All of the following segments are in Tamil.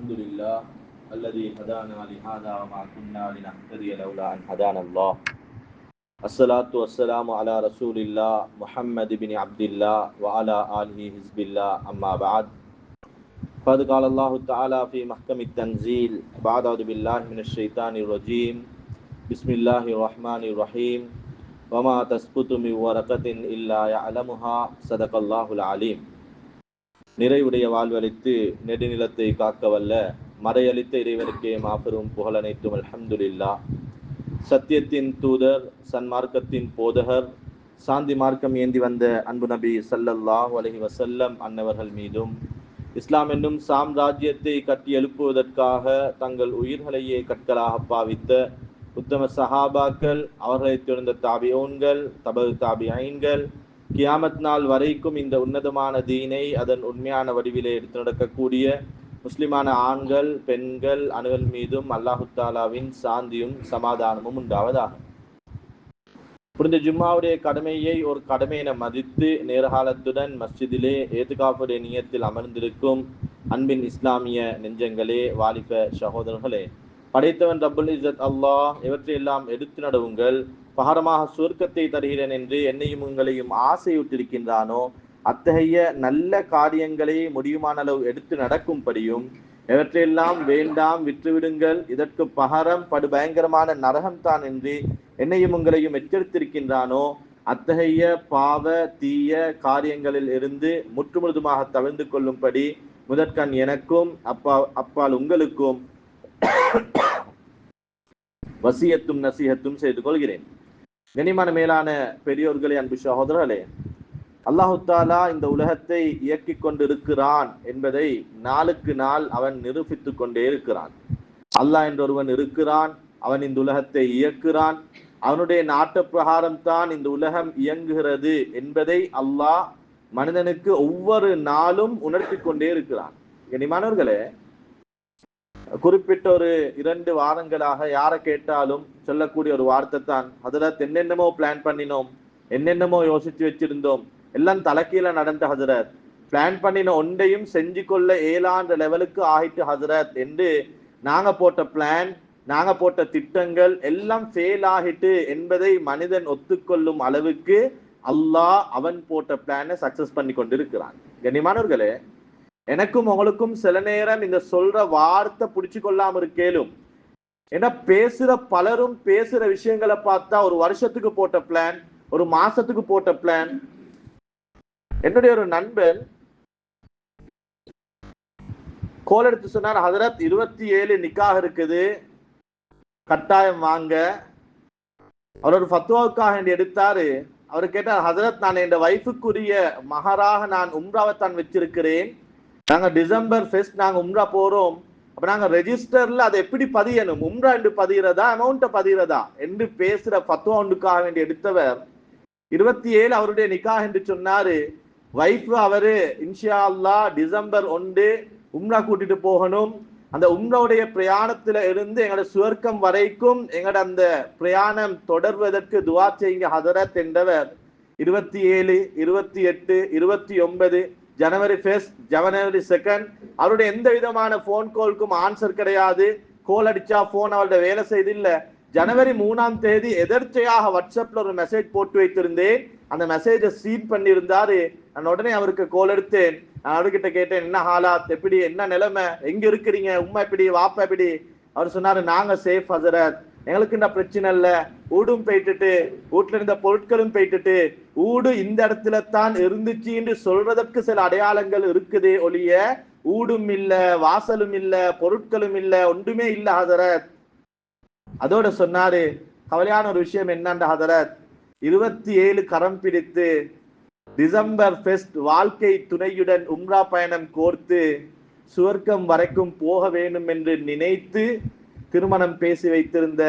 الحمد لله الذي هدانا لهذا وما كنا لنهتدي لولا أن هدانا الله. الصلاة والسلام على رسول الله محمد بن عبد الله وعلى آله حزب الله أما بعد. قد قال الله تعالى في محكم التنزيل بعد أعوذ بالله من الشيطان الرجيم بسم الله الرحمن الرحيم وما تسقط من ورقة إلا يعلمها صدق الله العليم. நிறைவுடைய வாழ்வழித்து நெடுநிலத்தை காக்கவல்ல மறையளித்த இறைவனுக்கே மாபெரும் புகழனைத்தும் அல்ஹம்துலில்லாஹ். சத்தியத்தின் தூதர், சன்மார்க்கத்தின் போதகர், சாந்தி மார்க்கம் ஏந்தி வந்த அன்பு நபி ஸல்லல்லாஹு அலைஹி வஸல்லம் அன்னவர்கள் மீதும், இஸ்லாம் என்னும் சாம்ராஜ்யத்தை கட்டி எழுப்புவதற்காக தங்கள் உயிர்களையே கற்களாக பாவித்த உத்தம சஹாபாக்கள், அவர்களைத் தொடர்ந்த தாபிஊன்கள், தபு தாபிஐன்கள், கியாமத் நாள் வரைக்கும் இந்த உன்னதமான தீனை அதன் உண்மையான வடிவிலே எடுத்து நடக்கக்கூடிய முஸ்லிமான ஆண்கள், பெண்கள் அனைவர் மீதும் அல்லாஹு தாலாவின் சாந்தியும் சமாதானமும் உண்டாவதாக. புரிந்த ஜும்மாவுடைய கடமையை ஒரு கடமை என மதித்து நேரகாலத்துடன் மஸ்ஜிதிலே ஏத்துகாஃபுடைய நியத்தில் அமர்ந்திருக்கும் அன்பின் இஸ்லாமிய நெஞ்சங்களே, வாலிப சகோதரர்களே, படைத்தவன் ரப்புல் இஸ்ஸத் அல்லாஹ் இவற்றையெல்லாம் எடுத்து நடவுங்கள், பகரமாக சுவர்க்கத்தை தருகிறேன் என்று என்னையும் உங்களையும் ஆசையுற்றிருக்கின்றானோ அத்தகைய நல்ல காரியங்களை முடியுமான அளவு எடுத்து நடக்கும்படியும், இவற்றையெல்லாம் வேண்டாம் விட்டுவிடுங்கள், இதற்கு பகரம் படு பயங்கரமான நரகம்தான் என்று என்னையும் உங்களையும் எச்சரித்திருக்கின்றானோ அத்தகைய பாவ தீய காரியங்களில் இருந்து முற்றுமுழுதுமாக தவிர்ந்து கொள்ளும்படி முதற்கண் எனக்கும் அப்பால் உங்களுக்கும் வசியத்தும் நசீகத்தும் செய்து கொள்கிறேன். கனிமான மேலான பெரியோர்களே, அன்பு சகோதரர்களே, அல்லாஹு தாலா இந்த உலகத்தை இயக்கிக் கொண்டிருக்கிறான் என்பதை நாளுக்கு நாள் அவன் நிரூபித்துக் கொண்டே இருக்கிறான். அல்லாஹ் என்றொருவன் இருக்கிறான், அவன் இந்த உலகத்தை இயக்குகிறான், அவனுடைய நாட்டு பிரகாரம் தான் இந்த உலகம் இயங்குகிறது என்பதை அல்லாஹ் மனிதனுக்கு ஒவ்வொரு நாளும் உணர்த்தி கொண்டே இருக்கிறான். கனிமானவர்களே, குறிப்பிட்ட ஒரு 2 வாரங்களாக யாரை கேட்டாலும் சொல்லக்கூடிய ஒரு வார்த்தை தான், ஹஜரத் என்னென்னமோ பிளான் பண்ணினோம், என்னென்னமோ யோசிச்சு வச்சிருந்தோம், எல்லாம் தலைக்கீழ நடந்த ஹஜரத், பிளான் பண்ணின ஒன்றையும் செஞ்சு கொள்ள இயலாத லெவலுக்கு ஆகிட்டு ஹஜரத் என்று நாங்க போட்ட பிளான், நாங்க போட்ட திட்டங்கள் எல்லாம் ஃபெயில் ஆகிட்டு என்பதை மனிதன் ஒத்துக்கொள்ளும் அளவுக்கு அல்லாஹ் அவன் போட்ட பிளானை சக்சஸ் பண்ணி கொண்டிருக்கிறான். கண்ணியமானவர்களே, எனக்கும் உங்களுக்கும் சில நேரம் இந்த சொல்ற வார்த்தை பிடிச்சு கொள்ளாம இருக்கேலும், ஏன்னா பேசுற பலரும் பேசுற விஷயங்களை பார்த்தா ஒரு வருஷத்துக்கு போட்ட பிளான், ஒரு மாசத்துக்கு போட்ட பிளான். என்னுடைய ஒரு நண்பன் கோல் எடுத்து சொன்னார், ஹஜரத் 27 நிக்காஹ் இருக்குது, கட்டாயம் வாங்க. அவர் ஒரு ஃபத்வாவுக்காக எடுத்தாரு. அவர் கேட்டார், ஹஜரத் நான் என் வைஃபுக்குரிய மகராக நான் உம்ராவை தான் வச்சிருக்கிறேன், நாங்க டிசம்பர் ஃபெஸ்ட் நாங்க உம்ரா போறோம், அப்ப நாங்க ரெஜிஸ்டர்ல அதை எப்படி பதியணும், உம்ரா என்று பதிகிறதா அமௌண்ட்டை பதிகிறதா என்று பேசுற ஃபத்வா ஒன்றுக்காக வேண்டி எடுத்தவர் 27 அவருடைய நிக்காஹ் என்று சொன்னாரு. வைஃப் அவரு இன்ஷா அல்லாஹ் டிசம்பர் 1 உம்ரா கூட்டிட்டு போகணும், அந்த உம்ராவுடைய பிரயாணத்துல இருந்து எங்களோட சுவர்க்கம் வரைக்கும் எங்களோட அந்த பிரயாணம் தொடர்வதற்கு துவா செய்யுங்க ஹதரத் என்றவர் 27, 28, 29 ஜனவரி 1, ஜனவரி 2 அவருடைய எந்த விதமான போன் கால்க்கும் ஆன்சர் கிடையாது. கோல் அடிச்சா போன் அவருடைய வேலை செய்து இல்ல. ஜனவரி 3ஆம் தேதி எதர்ச்சையாக வாட்ஸ்அப்ல ஒரு மெசேஜ் போட்டு வைத்திருந்தேன், அந்த மெசேஜை சீன் பண்ணி இருந்தாரு. நான் உடனே அவருக்கு கோல் எடுத்தேன். நான் அவர்கிட்ட கேட்டேன், என்ன ஹாலாத், எப்படி, என்ன நிலைமை, எங்க இருக்கிறீங்க, உம்மா எப்படி, வாப்பா எப்படி? அவர் சொன்னாரு, நாங்க சேஃப் ஹசரத், எங்களுக்கு இந்த பிரச்சனை இல்ல, ஊடும் போயிட்டுட்டு வீட்டுல இருந்த பொருட்களும் போயிட்டுட்டு ஊடு இந்த இடத்துல தான் இருந்துச்சுன்னு சொல்றதற்கு சில அடையாளங்கள் இருக்குது ஒழிய ஊடும் இல்ல, வாசலும் இல்ல, பொருட்களும் இல்ல, ஒன்றுமே இல்ல ஹசரத். அதோட சொன்னாரு, கவலையான ஒரு விஷயம் என்னன்ற ஹசரத், 27 கரம் பிடித்து டிசம்பர் ஃபெஸ்ட் வாழ்க்கை துணையுடன் உம்ரா பயணம் கோர்த்து சுவர்க்கம் வரைக்கும் போக வேண்டும் என்று நினைத்து திருமணம் பேசி வைத்திருந்த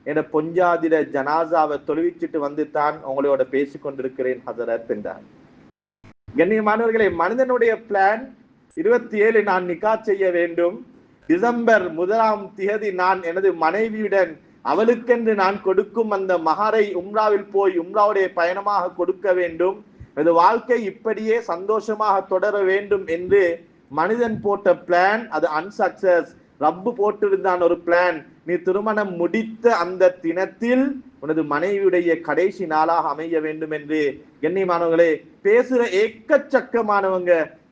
என பொஞ்சாதிர ஜனாசாவை தொழுவிச்சிட்டு வந்து தான் உங்களோட பேசி கொண்டிருக்கிறேன் ஹசரத் என்றார். கண்ணியமானவர்களே, மனிதனுடைய பிளான் 27 நான் நிக்கா செய்ய வேண்டும், டிசம்பர் 1ஆம் தேதி நான் எனது மனைவியுடன் அவளுக்கென்று நான் கொடுக்கும் அந்த மகரை உம்ராவில் போய் உம்ராவுடைய பயணமாக கொடுக்க வேண்டும், எனது வாழ்க்கை இப்படியே சந்தோஷமாக தொடர வேண்டும் என்று மனிதன் போட்ட பிளான் அது அன்சக்சஸ். ரப்பு போட்டிருந்தான் ஒரு பிளான். நீ திருமணம் முடித்த அந்த தினத்தில் உனது மனைவியுடைய கடைசி நாளாக அமைய வேண்டும் என்று. கண்ணியமானவங்களே, பேசுற ஏக்கச்சக்கமானவங்க,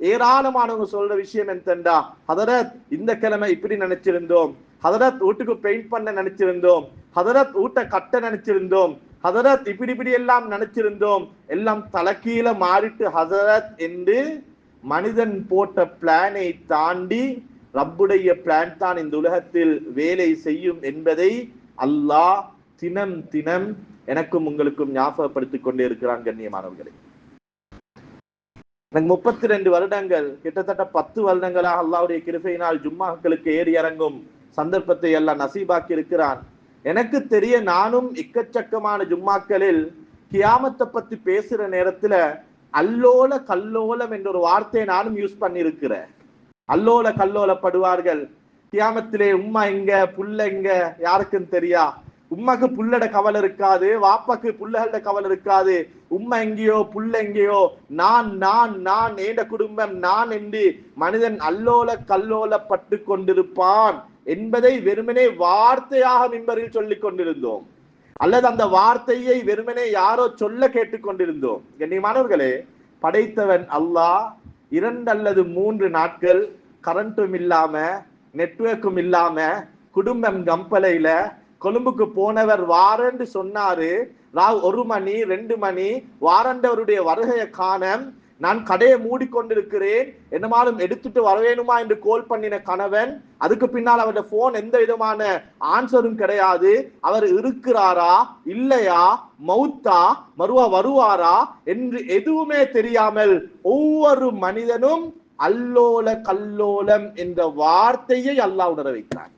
ஏராளமானவங்க சொல்ற விஷயம் என்னண்டா, ஹதரத் இந்த கிழமை இப்படி நினைச்சிருந்தோம், ஹதரத் வீட்டுக்கு பெயிண்ட் பண்ண நினைச்சிருந்தோம், ஹதரத் வீட்டை கட்ட நினைச்சிருந்தோம், ஹதரத் இப்படி இப்படி எல்லாம் நினைச்சிருந்தோம், எல்லாம் தலைக்கீழ மாறிட்டு ஹதரத் என்று மனிதன் போட்ட பிளானை தாண்டி ரப்புடைய பிளான் தான் இந்த உலகத்தில் வேலை செய்யும் என்பதை அல்லாஹ் தினம் தினம் எனக்கும் உங்களுக்கும் ஞாபகப்படுத்திக் கொண்டே இருக்கிறான். கண்ணியமானவர்களே, எனக்கு 32 வருடங்கள், கிட்டத்தட்ட 10 வருடங்களாக அல்லாஹ்வுடைய கிருபையினால் ஜும்மாக்களுக்கு ஏறி இறங்கும் சந்தர்ப்பத்தை எல்லாம் நசீபாக்கி இருக்கிறான். எனக்கு தெரிய நானும் எக்கச்சக்கமான ஜும்மாக்களில் கியாமத்தை பத்தி பேசுற நேரத்துல அல்லோல கல்லோலம் என்ற ஒரு வார்த்தையை நானும் யூஸ் பண்ணி இருக்கிறேன். அல்லோல கல்லோலப்படுவார்கள். கியாமத்திலே உம்மா எங்க புள்ள எங்க யாருக்கும் தெரியா. உம்மாக்கு புள்ளட கவலை இருக்காது, வாப்பாக்கு புள்ளகளோட கவலை இருக்காது. உம்மா எங்கேயோ புள்ள எங்கேயோ, நான் நான் நான் ஏண்ட குடும்பம் நான் என்று மனிதன் அல்லோல கல்லோலப்பட்டு கொண்டிருப்பான் என்பதை வெறுமனே வார்த்தையாக மிம்பரில் சொல்லிக் கொண்டிருந்தோம், அல்லது அந்த வார்த்தையை வெறுமனே யாரோ சொல்ல கேட்டுக் கொண்டிருந்தோம். கண்ணியமானவர்களே, படைத்தவன் அல்லாஹ் 2 அல்லது 3 நாட்கள் கரண்ட்டும் இல்லாம நெட்வொர்க்கும் இல்லாம குடும்பம் கம்பளையில கொழும்புக்கு போனவர் வாரன்னு சொன்னாரு. 1 மணி 2 மணி வாரண்டவருடைய வருகையை காண நான் கடையை மூடிக்கொண்டிருக்கிறேன், என்னமாலும் எடுத்துட்டு வரவேணுமா என்று கோல் பண்ணின கணவன், அதுக்கு பின்னால் அவருடைய போன் எந்த விதமான ஆன்சரும் கிடையாது. அவர் இருக்கிறாரா இல்லையா, மௌத்தா மறுவா வருவாரா என்று எதுவுமே தெரியாமல் ஒவ்வொரு மனிதனும் அல்லோல கல்லோலம் என்ற வார்த்தையை அல்லாஹ் உணர வைத்தார்.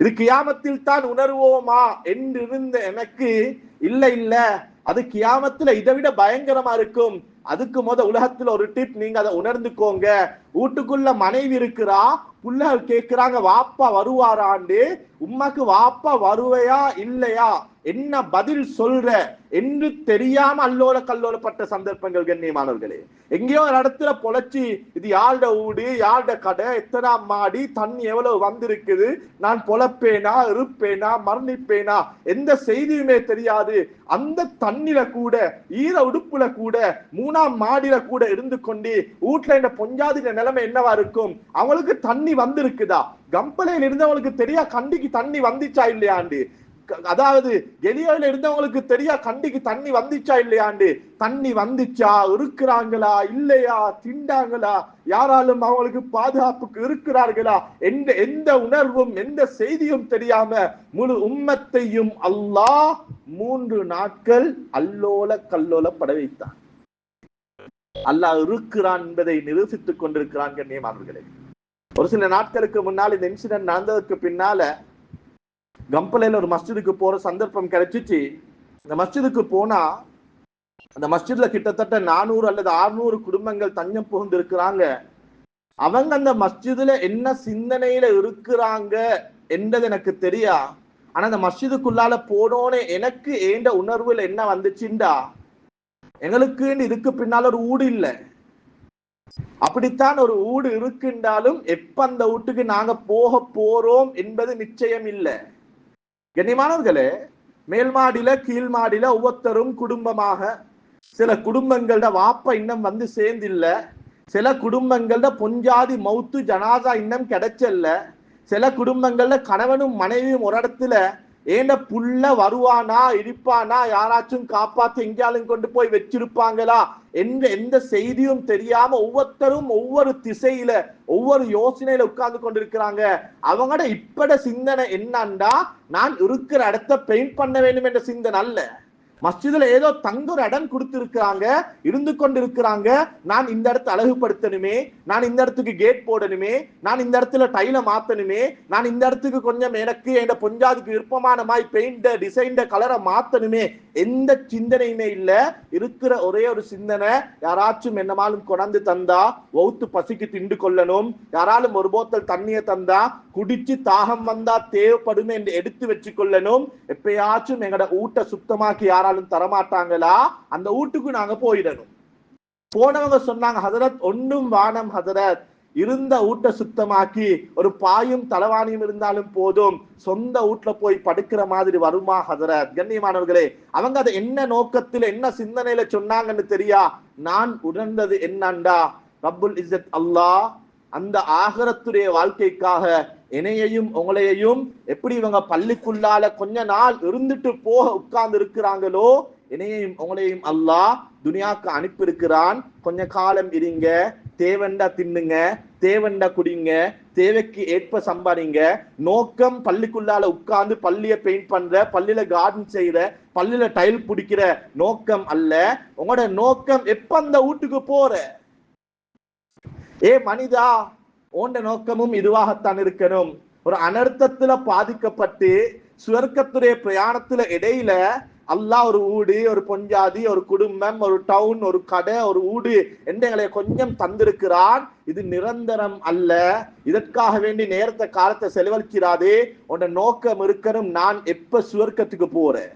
இது கியாமத்தில் தான் உணர்வோமா என்று இருந்த எனக்கு, இல்ல இல்ல அது கியாமத்துல இதை விட பயங்கரமா இருக்கும். அதுக்கு உலகத்துல ஒரு டிப், நீங்க அதை உணர்ந்துக்கோங்க. வீட்டுக்குள்ள மனைவி இருக்கிறா, புள்ளகள் கேட்கிறாங்க வாப்பா வருவாராண்டு. உம்மாக்கு வாப்பா வருவையா இல்லையா, என்ன பதில் சொல்ற என்று தெரியாம அல்லோல கல்லோலப்பட்ட சந்தர்ப்பங்கள். கண்ணியமானவர்களே, எங்கேயோ ஒரு இடத்துல பொழைச்சி இது யாருட வீடு யாருட கடை எத்தனாம் மாடி தண்ணி எவ்வளவு வந்திருக்குது, நான் பொழப்பேனா இருப்பேனா மரணிப்பேனா எந்த செய்தியுமே தெரியாது. அந்த தண்ணில கூட ஈர உடுப்புல கூட 3ஆம் மாடியில கூட இருந்து கொண்டு வீட்டுல இந்த பொஞ்சாதின நிலைமை என்னவா இருக்கும். அவங்களுக்கு தண்ணி வந்திருக்குதா, கம்பளையில் இருந்தவங்களுக்கு தெரியா கண்டிக்கு தண்ணி வந்துச்சா இல்லையாண்டு, அதாவது எலியோல இருந்தவங்களுக்கு தெரியா கண்டிக்கு தண்ணி வந்துச்சா இல்லையாண்டு, தண்ணி வந்துச்சா, இருக்கிறாங்களா இல்லையா, திண்டாங்களா, யாராலும் அவங்களுக்கு பாதுகாப்புக்கு இருக்கிறார்களா என்ற எந்த உணர்வும் எந்த செய்தியும் தெரியாம முழு உம்மத்தையும் அல்லாஹ் 3 நாட்கள் அல்லோல கல்லோலப்பட வைத்தான். அல்லாஹ் இருக்கிறான் என்பதை நிரூபித்துக் கொண்டிருக்கிறான். கண்ணியமானவர்களே, ஒரு சில நாட்களுக்கு முன்னால் இந்த இன்சிடென்ட் நடந்ததுக்கு பின்னால கம்பளையில ஒரு மஸ்ஜிதுக்கு போற சந்தர்ப்பம் கிடைச்சிச்சு. இந்த மஸ்ஜிதுக்கு போனா அந்த மஸ்ஜித்ல கிட்டத்தட்ட 400 அல்லது 600 குடும்பங்கள் தஞ்சம் புகுந்து இருக்கிறாங்க. அவங்க அந்த மஸ்ஜிதுல என்ன சிந்தனையில இருக்கிறாங்க என்றது எனக்கு தெரியா. ஆனா அந்த மஸ்ஜிதுக்குள்ளால போனோனே எனக்கு ஏண்ட உணர்வுல என்ன வந்துச்சுண்டா, எங்களுக்கு இதுக்கு பின்னால ஒரு ஊடு இல்லை, அப்படித்தான் ஒரு ஊடு இருக்குன்றாலும் எப்ப அந்த வீட்டுக்கு நாங்க போக போறோம் என்பது நிச்சயம் இல்லை. கண்ணியமானவர்களே, மேல் மாடியில கீழ் மாடியில ஒவ்வொருத்தரும் குடும்பமாக, சில குடும்பங்களோட வாப்ப இன்னும் வந்து சேர்ந்தில்ல, சில குடும்பங்களோட பொஞ்சாதி மௌத்து ஜனாதா இன்னும் கிடைச்சல்ல, சில குடும்பங்கள்ல கணவனும் மனைவியும் ஒரு இடத்துல ஏண்ட புள்ள வருவானா இருப்பானா, யாராச்சும் காப்பாத்தி எங்கேயாலும் கொண்டு போய் வச்சிருப்பாங்களா என்ற எந்த செய்தியும் தெரியாம ஒவ்வொருத்தரும் ஒவ்வொரு திசையில ஒவ்வொரு யோசனையில உட்கார்ந்து கொண்டிருக்கிறாங்க. அவங்களோட இப்பட சிந்தனை என்னண்டா, நான் இருக்கிற இடத்த பெயிண்ட் பண்ண வேண்டும் என்ற சிந்தனை அல்ல. மஸ்ஜிதுல ஏதோ தங்க ஒரு இடம் கொடுத்திருக்கிறாங்க, இருந்து கொண்டிருக்கிறாங்க, நான் இந்த இடத்தை அழகுபடுத்தணுமே, நான் இந்த இடத்துக்கு கேட் போடணுமே, நான் இந்த இடத்துல டைல மாத்தணுமே, நான் இந்த இடத்துக்கு கொஞ்சம் எனக்கு என் பொஞ்சாதிக்கு விருப்பமான மாதிரி பெயிண்ட் டிசைன் கலரை மாத்தணுமே, எந்த சிந்தனையுமே இல்ல. இருக்கிற ஒரே ஒரு சிந்தனை, யாராச்சும் என்னமாலும் கொண்டாந்து தந்தா ஒவுத்து பசிக்கு திண்டு கொள்ளணும், யாராலும் ஒரு போத்தல் தண்ணியை தந்தா குடிச்சு தாகம் வந்தா தேவைப்படுமே என்று எடுத்து வச்சு கொள்ளணும். எப்பயாச்சும் எங்கட ஊட்ட சுத்தமாக்கி யாராலும் தரமாட்டாங்களா, அந்த வீட்டுக்கு நாங்க போயிடணும். போனவங்க சொன்னாங்க, ஹதரத் ஒன்றும் வானம் ஹதரத், இருந்த வீட்டை சுத்தமாக்கி ஒரு பாயும் தலவாணியும் இருந்தாலும் போதும், சொந்த வீட்டுல போய் படுக்கிற மாதிரி வருமா ஹதரத்? கண்ணியமானவர்களே, அவங்க அதை என்ன நோக்கத்துல என்ன சிந்தனையில சொன்னாங்கன்னு தெரியா? நான் உணர்ந்தது என்னண்டா, ரப்புல் இஸ்ஸத் அல்லாஹ் அந்த ஆகிரத்துடைய வாழ்க்கைக்காக என்னையையும் உங்களையையும் எப்படி இவங்க பள்ளிக்குள்ளால கொஞ்ச நாள் இருந்துட்டு போக உட்கார்ந்து இருக்கிறாங்களோ, என்னையையும் உங்களையும் அல்லாஹ் துனியாக்கு அனுப்பி இருக்கிறான். கொஞ்ச காலம் இருங்க, தேவண்டா தின்னுங்க, தேவண்டா குடிங்க, தேவைக்கு ஏற்ப சம்பாதிங்க. நோக்கம் பள்ளிக்குள்ளால உட்கார்ந்து பள்ளிய பெயிண்ட் பண்ற, பள்ளியில கார்டன் செய்யற, பள்ளியில டைல் பிடிக்கிற நோக்கம் அல்ல. உங்களோட நோக்கம் எப்ப அந்த வீட்டுக்கு போற, ஏ மனிதா, ஓண்ட நோக்கமும் இதுவாகத்தான் இருக்கணும். ஒரு அனர்த்தத்துல பாதிக்கப்பட்டு சுவர்க்கத்துடைய பிரயாணத்துல இடையில அல்லாஹ் ஒரு ஊடு, ஒரு பொஞ்சாதி, ஒரு குடும்பம், ஒரு டவுன், ஒரு கடை, ஒரு ஊடு எங்களை கொஞ்சம் தந்திருக்கிறான். இது நிரந்தரம் அல்ல. இதற்காக வேண்டி நேரத்தை காலத்தை செலவழிக்கிறாதே. உன்ன நோக்கம் இருக்கணும், நான் எப்ப சுவர்க்கத்துக்கு போறேன்,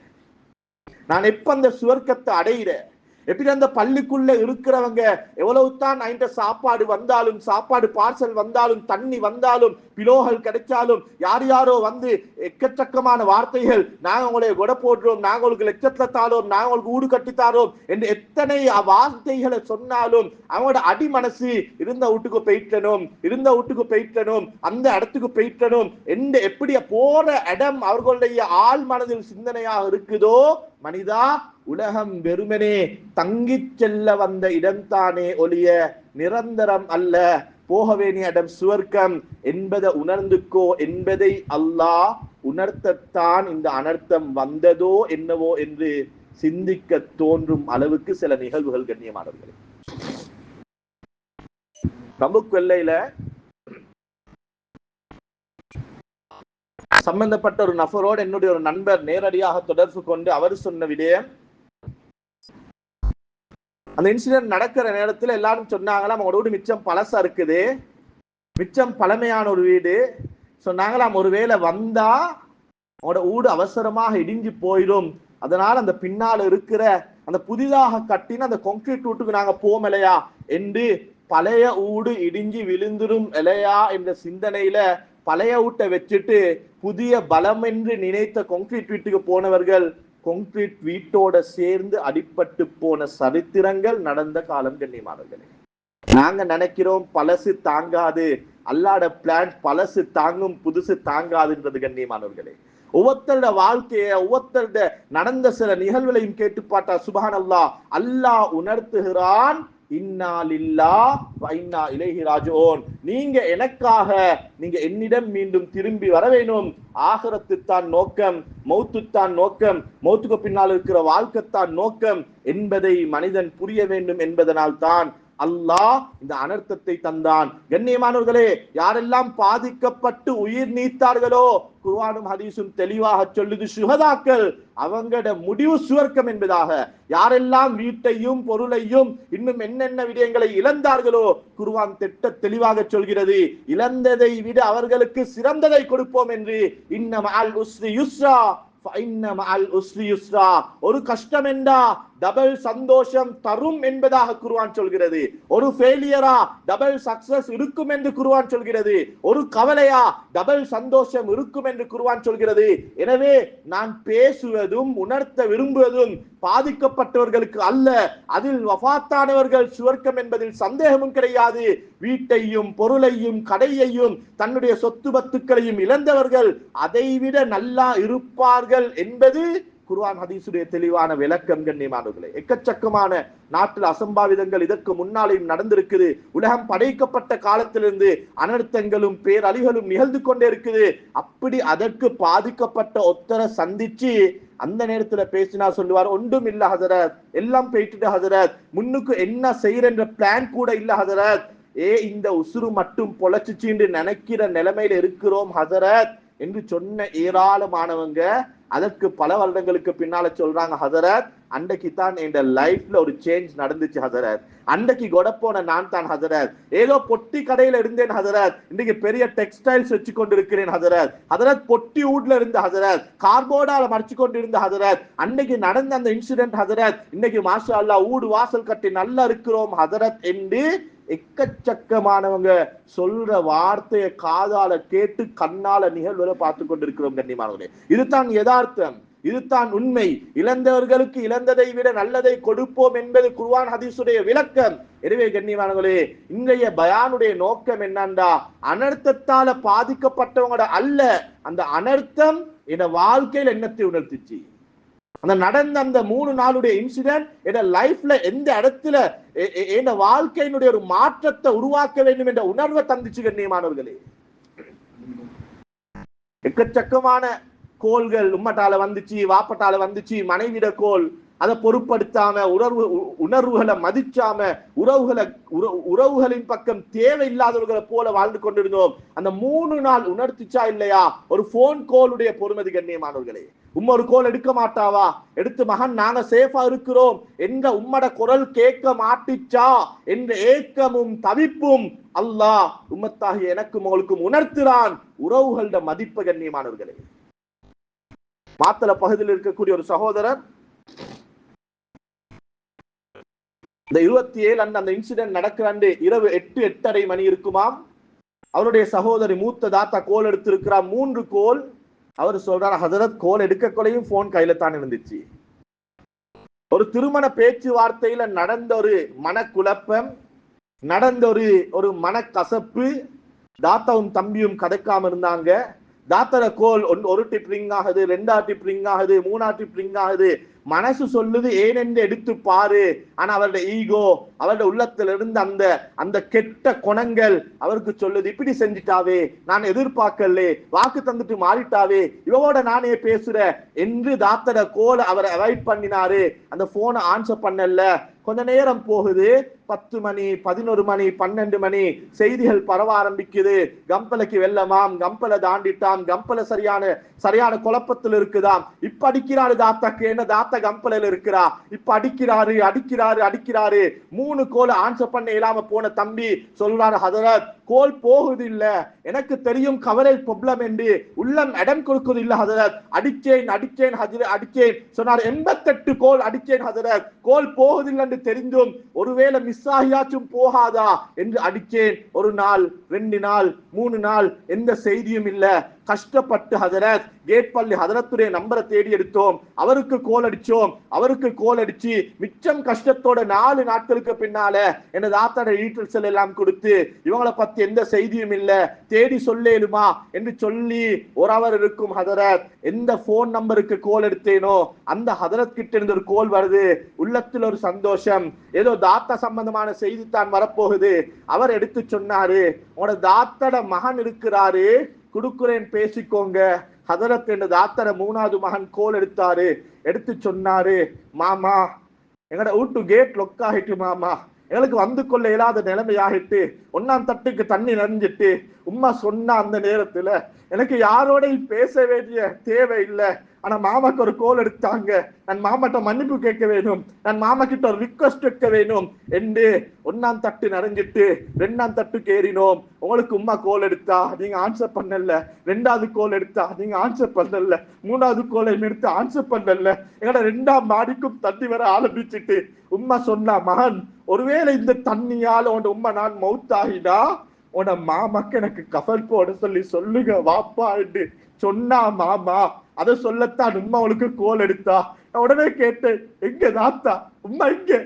நான் எப்ப அந்த சுவர்க்கத்தை அடையிறேன். எப்படி அந்த பள்ளிக்குள்ள இருக்கிறவங்க எவ்வளவுதான் சாப்பாடு வந்தாலும், சாப்பாடு பார்சல் வந்தாலும், தண்ணி வந்தாலும், பிலோகள் கிடைச்சாலும், யார் யாரோ வந்து எக்கச்சக்கமான வார்த்தைகள், நாங்க உங்களை கொடை போடுறோம், நாங்க உங்களுக்கு லட்சத்துல தாரோம், நாங்க உங்களுக்கு ஊடு கட்டித்தாரோம் என்று எத்தனை வார்த்தைகளை சொன்னாலும் அவங்களோட அடி மனசு இருந்த வீட்டுக்கு போயிட்டனும், இருந்த வீட்டுக்கு போயிட்டனும், அந்த இடத்துக்கு போயிட்டனும் என்று எப்படி போற இடம் அவர்களுடைய ஆள் மனதில் சிந்தனையாக இருக்குதோ, மனிதா, உலகம் வெறுமனே தங்கிச் செல்ல வந்த இடம்தானே ஒழிய நிரந்தரம் அல்ல. போக வேண்டிய இடம் சுவர்க்கம் என்பதை உணர்ந்துக்கோ என்பதை அல்லாஹ் உணர்த்தத்தான் இந்த அனர்த்தம் வந்ததோ என்னவோ என்று சிந்திக்க தோன்றும் அளவுக்கு சில நிகழ்வுகள் கண்ணியமானவர்களே. பிரமுக் வெள்ளையில சம்பந்தப்பட்ட ஒரு நபரோடு என்னுடைய ஒரு நண்பர் நேரடியாக தொடர்பு கொண்டு அவர் சொன்ன விடயம், அந்த இன்சிடென்ட் நடக்கிற நேரத்தில் எல்லாரும் சொன்னாங்களாம், அவங்களோட வீடு மிச்சம் பழசா இருக்குது, மிச்சம் பழமையான ஒரு வீடு. சொன்னாங்களாம், ஒருவேளை வந்தா அவங்களோட வீடு அவசரமாக இடிஞ்சு போயிடும், அதனால அந்த பின்னால் இருக்கிற அந்த புதிதாக கட்டின அந்த கான்கிரீட் வீட்டுக்கு நாங்க போமலையா என்று, பழைய வீடு இடிஞ்சு விழுந்துரும் இல்லையா என்ற சிந்தனையில பழைய வீட்டை வச்சுட்டு புதிய பலம் என்று நினைத்த கான்கிரீட் வீட்டுக்கு போனவர்கள் கான்கிரீட் வீட்டோட சேர்ந்து அடிபட்டு போன சரித்திரங்கள் நடந்த காலம் கண்ணியமானவர்களே. நாங்க நினைக்கிறோம் பழசு தாங்காது, அல்லாஹ்வுடைய பிளான் பழசு தாங்கும், புதுசு தாங்காதுன்றது கண்ணியமானவர்களே. ஒவ்வொருத்தருடைய வாழ்க்கைய, ஒவ்வொருத்தருடைய நடந்த சில நிகழ்வுகளையும் கேட்டு பார்த்தா சுப்ஹானல்லாஹ், அல்லாஹ் உணர்த்துகிறான், இன்னா லில்லாஹ் வ இன்னா இலைஹி ராஜிஊன். நீங்க எனக்காக நீங்க என்னிடம் மீண்டும் திரும்பி வர வேணும். ஆகிரத்து தான் நோக்கம், மௌத்து தான் நோக்கம், மௌத்துக்கு பின்னால் இருக்கிற வாழ்க்கைத்தான் நோக்கம் என்பதை மனிதன் புரிய வேண்டும் என்பதனால் தான் அல்லாஹ் இந்த அனர்த்தத்தை தந்தான். கண்ணியமானவர்களே, யாரெல்லாம் பாதிக்கப்பட்டு உயிர் நீத்தார்களோ, குர்ஆனும் ஹதீஸும் தெளிவாக சொல்லுது, சுஹதாக்கள் அவங்களோட முடிவு சுவர்க்கம் என்பதாக. யாரெல்லாம் வீட்டையும் பொருளையும் இன்னும் என்னென்ன விடயங்களை இழந்தார்களோ, குர்ஆன் திட்ட தெளிவாக சொல்கிறது, இழந்ததை விட அவர்களுக்கு சிறந்ததை கொடுப்போம் என்று. இன்ன மஅல் உஸ்ரி யுஸ்ரா ஃபஇன்ன மஅல் உஸ்ரி யுஸ்ரா. ஒரு கஷ்டம் என்றா டபுள் சந்தோஷம் தரும் என்பதாக குர்ஆன் சொல்கிறது. ஒரு ஃபெயிலியரா டபுள் சக்சஸ் இருக்கும் என்று குர்ஆன் சொல்கிறது. ஒரு கவலையா டபுள் சந்தோஷம் இருக்கும் என்று குர்ஆன் சொல்கிறது. எனவே நான் பேசுவதும் உணர்த்த விரும்புவதும் பாதிக்கப்பட்டவர்களுக்கு அல்ல, அதில் வஃபாத்தானவர்கள் சுவர்க்கம் என்பதில் சந்தேகமும் கிடையாது. வீட்டையும் பொருளையும் கடையையும் தன்னுடைய சொத்து பத்துக்களையும் இழந்தவர்கள் அதைவிட நல்லா இருப்பார்கள் என்பது குர்ஆன் ஹதீஸுடைய தெளிவான விளக்கம் கண்ணியமானவர்களே. எக்கச்சக்கமான நாட்டில் அசம்பாவிதங்கள் இதற்கு முன்னாலேயும் நடந்திருக்குது. உலகம் படைக்கப்பட்ட காலத்திலிருந்து அனர்த்தங்களும் பேரழிகளும் நிகழ்ந்து கொண்டே இருக்குது. அப்படி அதற்கு பாதிக்கப்பட்ட ஒத்தரை சந்திச்சு அந்த நேரத்துல பேசினா சொல்லுவார், ஒன்றும் இல்ல ஹதரத், எல்லாம் போயிட்டு ஹதரத், முன்னுக்கு என்ன செய்யற பிளான் கூட இல்ல ஹதரத், இந்த உசுறு மட்டும் பொழைச்சிச்சு நினைக்கிற நிலைமையில இருக்கிறோம் ஹதரத் என்று சொன்ன ஏராளமானவங்க அதற்கு பல வருடங்களுக்கு பின்னால சொல்றாங்க, ஹதரத் அன்றைக்கு தான் என் லைஃப்ல ஒரு சேஞ்ச் நடந்துச்சு ஹசரத். அன்றைக்கு கொடப்போன நான் தான் ஹசரத். ஏதோ பொட்டி கடையில இருந்தேன் ஹசரத், இன்னைக்கு பெரிய டெக்ஸ்டைல்ஸ் வச்சு கொண்டிருக்கிறேன் ஹசரத். ஹசரத் பொட்டி ஊட்ல இருந்த ஹசரத், கார்போர்டால மறைச்சு கொண்டு இருந்த ஹசரத். அன்னைக்கு நடந்த அந்த இன்சிடென்ட் ஹசரத், இன்னைக்கு மாஷா அல்லாஹ் ஊடு வாசல் கட்டி நல்லா இருக்கிறோம் ஹசரத் என்று எக்கச்சக்கமானவங்க சொல்ற வார்த்தையை காதால கேட்டு கண்ணால நிகழ்வுகளை பார்த்து கொண்டிருக்கிறோம் கண்ணியமானவர்களே. இதுதான் யதார்த்தம், இதுதான் உண்மை. இழந்தவர்களுக்கு இழந்ததை விட நல்லதை கொடுப்போம் என்பது குர்ஆன் ஹதீஸுடைய விளக்கம். எனவே கண்ணியமானவர்களே, இன்றைய பயானுடைய நோக்கம் என்னண்டா, அனர்த்தத்தால பாதிக்கப்பட்டவங்களோட அல்ல, அந்த அனர்த்தம் என் வாழ்க்கையில் என்னத்தை உணர்த்துச்சு, அந்த நடந்த அந்த 3 நாளுடைய இன்சிடென்ட் என் லைஃப்ல எந்த இடத்துல என் வாழ்க்கையினுடைய ஒரு மாற்றத்தை உருவாக்க வேண்டும் என்ற உணர்வை தந்துச்சு கண்ணியமானவர்களே. எக்கச்சக்கமான கோள்கள் உம்மட்டால வந்துச்சு, வாப்பட்டால வந்துச்சு, மனைவிட கோல், அதை பொருட்படுத்தாம உணர்வுகளை மதிச்சாம உறவுகளின் பக்கம் தேவையில்லாதவர்களை போல வாழ்ந்து கொண்டிருந்தோம். அந்த 3 நாள் உணர்த்திச்சா இல்லையா ஒரு போன் கோலுடைய பொறுமதி கண்ணியமானவர்களே. ஒரு கோல் எடுக்க மாட்டாவா, எடுத்து மகன் நாங்க சேஃபா இருக்கிறோம் என்ற உம்மட குரல் கேட்க மாட்டிச்சா என்ற ஏக்கமும் தவிப்பும் அல்லாஹ் உம்மத்தாகிய எனக்கும் உங்களுக்கும் உணர்த்துறான் உறவுகளோட மதிப்பு கண்ணியமானவர்களே. மாத்தள பகுதியில் இருக்கக்கூடிய ஒரு சகோதரர் இந்த 27 அந்த இன்சிடென்ட் நடக்கிறாண்டு இரவு 8-8:30 மணி இருக்குமாம். அவருடைய சகோதரி மூத்த தாத்தா கோல் எடுத்திருக்கிறார், 3 கோல். அவர் சொல்றார், ஹசரத் கோல் எடுக்க கொலையும் போன் கையில தான் இருந்துச்சு. ஒரு திருமண பேச்சுவார்த்தையில நடந்த ஒரு மனக்குழப்பம், நடந்த ஒரு மனக்கசப்பு, தாத்தாவும் தம்பியும் கதைக்காம இருந்தாங்க. தாத்தர கோல் ஒரு டிப் ரிங் ஆகுது, 2 டிப் ரிங் ஆகுது, 3 டிப் ரிங் ஆகுது. மனசு சொல்லுது ஏனென்று எடுத்து பாரு. ஆனா அவருடைய ஈகோ, அவருடைய உள்ளத்துல இருந்து அந்த கெட்ட குணங்கள் அவருக்கு சொல்லுது, இப்படி செஞ்சிட்டாவே, நான் எதிர்பார்க்கலே, வாக்கு தந்துட்டு மாறிட்டாவே, இவவோட நானே பேசுற என்று தாத்தர கோல் அவரை அவாய்ட் பண்ணினாரு. அந்த போனை ஆன்சர் பண்ணல. கொஞ்ச நேரம் போகுது, 10 மணி, 11 மணி, 12 மணி, செய்திகள் பரவ ஆரம்பிக்குது. கம்பலைக்கு வெள்ளமாம், கம்பலை தாண்டிட்டாம், கம்பலை சரியான குழப்பத்தில் இருக்குதாம். இப்ப அடிக்கிறாரு தாத்தாக்கு, என்ன தாத்தா கம்பலையில இருக்கிறா, இப்ப அடிக்கிறாரு 3 கோல் ஆன்சர் பண்ண இயலாம போன தம்பி சொல்றாரு, ஹதரத் கோல் போகுது இல்ல, எனக்கு தெரியும் கவரேஜ் ப்ராப்ளம் என்று, உள்ளம் இடம் கொடுக்குது இல்ல ஹதரத், அடிச்சேன் சொன்னார். 88 கோல் அடிச்சேன் ஹதரத், கோல் போகுதில்லை என்று தெரிந்தும் ஒருவேளை மிஸ் ஆகியாச்சும் போகாதா என்று அடிச்சேன். 1 நாள் 2 நாள் 3 நாள் எந்த செய்தியும் இல்ல. கஷ்டப்பட்டு ஹதரத் கேட் பள்ளி ஹதரத்துடைய நம்பரை தேடி எடுத்தோம், அவருக்கு கோல் அடிச்சு மிச்சம் கஷ்டத்தோட 4 நாட்களுக்கு பின்னால என்ன தாத்தாட டீட்டெயில்ஸ் எல்லாம் கொடுத்து, இவங்களை பத்தி எந்த செய்தியும் இல்ல, தேடி சொல்லேலுமா என்று சொல்லி 1 ஹவர் இருக்கும் ஹதரத். எந்த போன் நம்பருக்கு கோல் எடுத்தேனோ அந்த ஹதரத் கிட்ட இருந்து ஒரு கோல் வருது. உள்ளத்தில் ஒரு சந்தோஷம், ஏதோ தாத்தா சம்பந்தமான செய்தி தான் வரப்போகுது. அவர் எடுத்து சொன்னாரு, உங்களோட தாத்தட மகன் இருக்கிறாரு, குடுக்குறேன் பேசிக்கோங்க. ஹதரத் என்ற தாத்தர 3வது மகன் கோல் எடுத்து சொன்னாரு, மாமா எங்கட வீட்டு கேட் லொக் ஆகிட்டு மாமா, எங்களுக்கு வந்து கொள்ள இயலாத நிலைமை ஆகிட்டு, 1ஆம் தட்டுக்கு தண்ணி நனைஞ்சிட்டு. உம்மா சொன்ன அந்த நேரத்துல எனக்கு யாரோடையும் பேச வேண்டிய தேவை இல்லை. ஆனா மாமாக்கு ஒரு கோல் எடுத்தாங்க, நான் மாமாட்ட மன்னிப்பு கேட்க வேணும், நான் மாமா கிட்ட ஒரு ரிக்வஸ்ட் வைக்க வேணும் என்று 1ஆம் தட்டு நனைஞ்சிட்டு 2ஆம் தட்டுக்கு ஏறினோம். உங்களுக்கு உம்மா கோல் எடுத்தா நீங்க ஆன்சர் பண்ணல, 2வது கோல் எடுத்தா நீங்க ஆன்சர் பண்ணல, 3வது கோலை எடுத்து ஆன்சர் பண்ணல. எங்கட 2ஆம் மாடிக்கும் தண்ணி வர ஆரம்பிச்சுட்டு உம்மா சொன்னா, மகன் ஒருவேளை இந்த தண்ணியால உன் உம்மா நான் மவுத்தாகினா உன மாமாக்கு எனக்கு கஃன் போட சொல்லுங்க வாப்பா என்று சொன்னா மாமா. அதை சொல்லத்தான் உம்மா அவளுக்கு கோல் எடுத்தா. நான் உடனே கேட்டேன், எங்க தாத்தா உம்மா எங்க?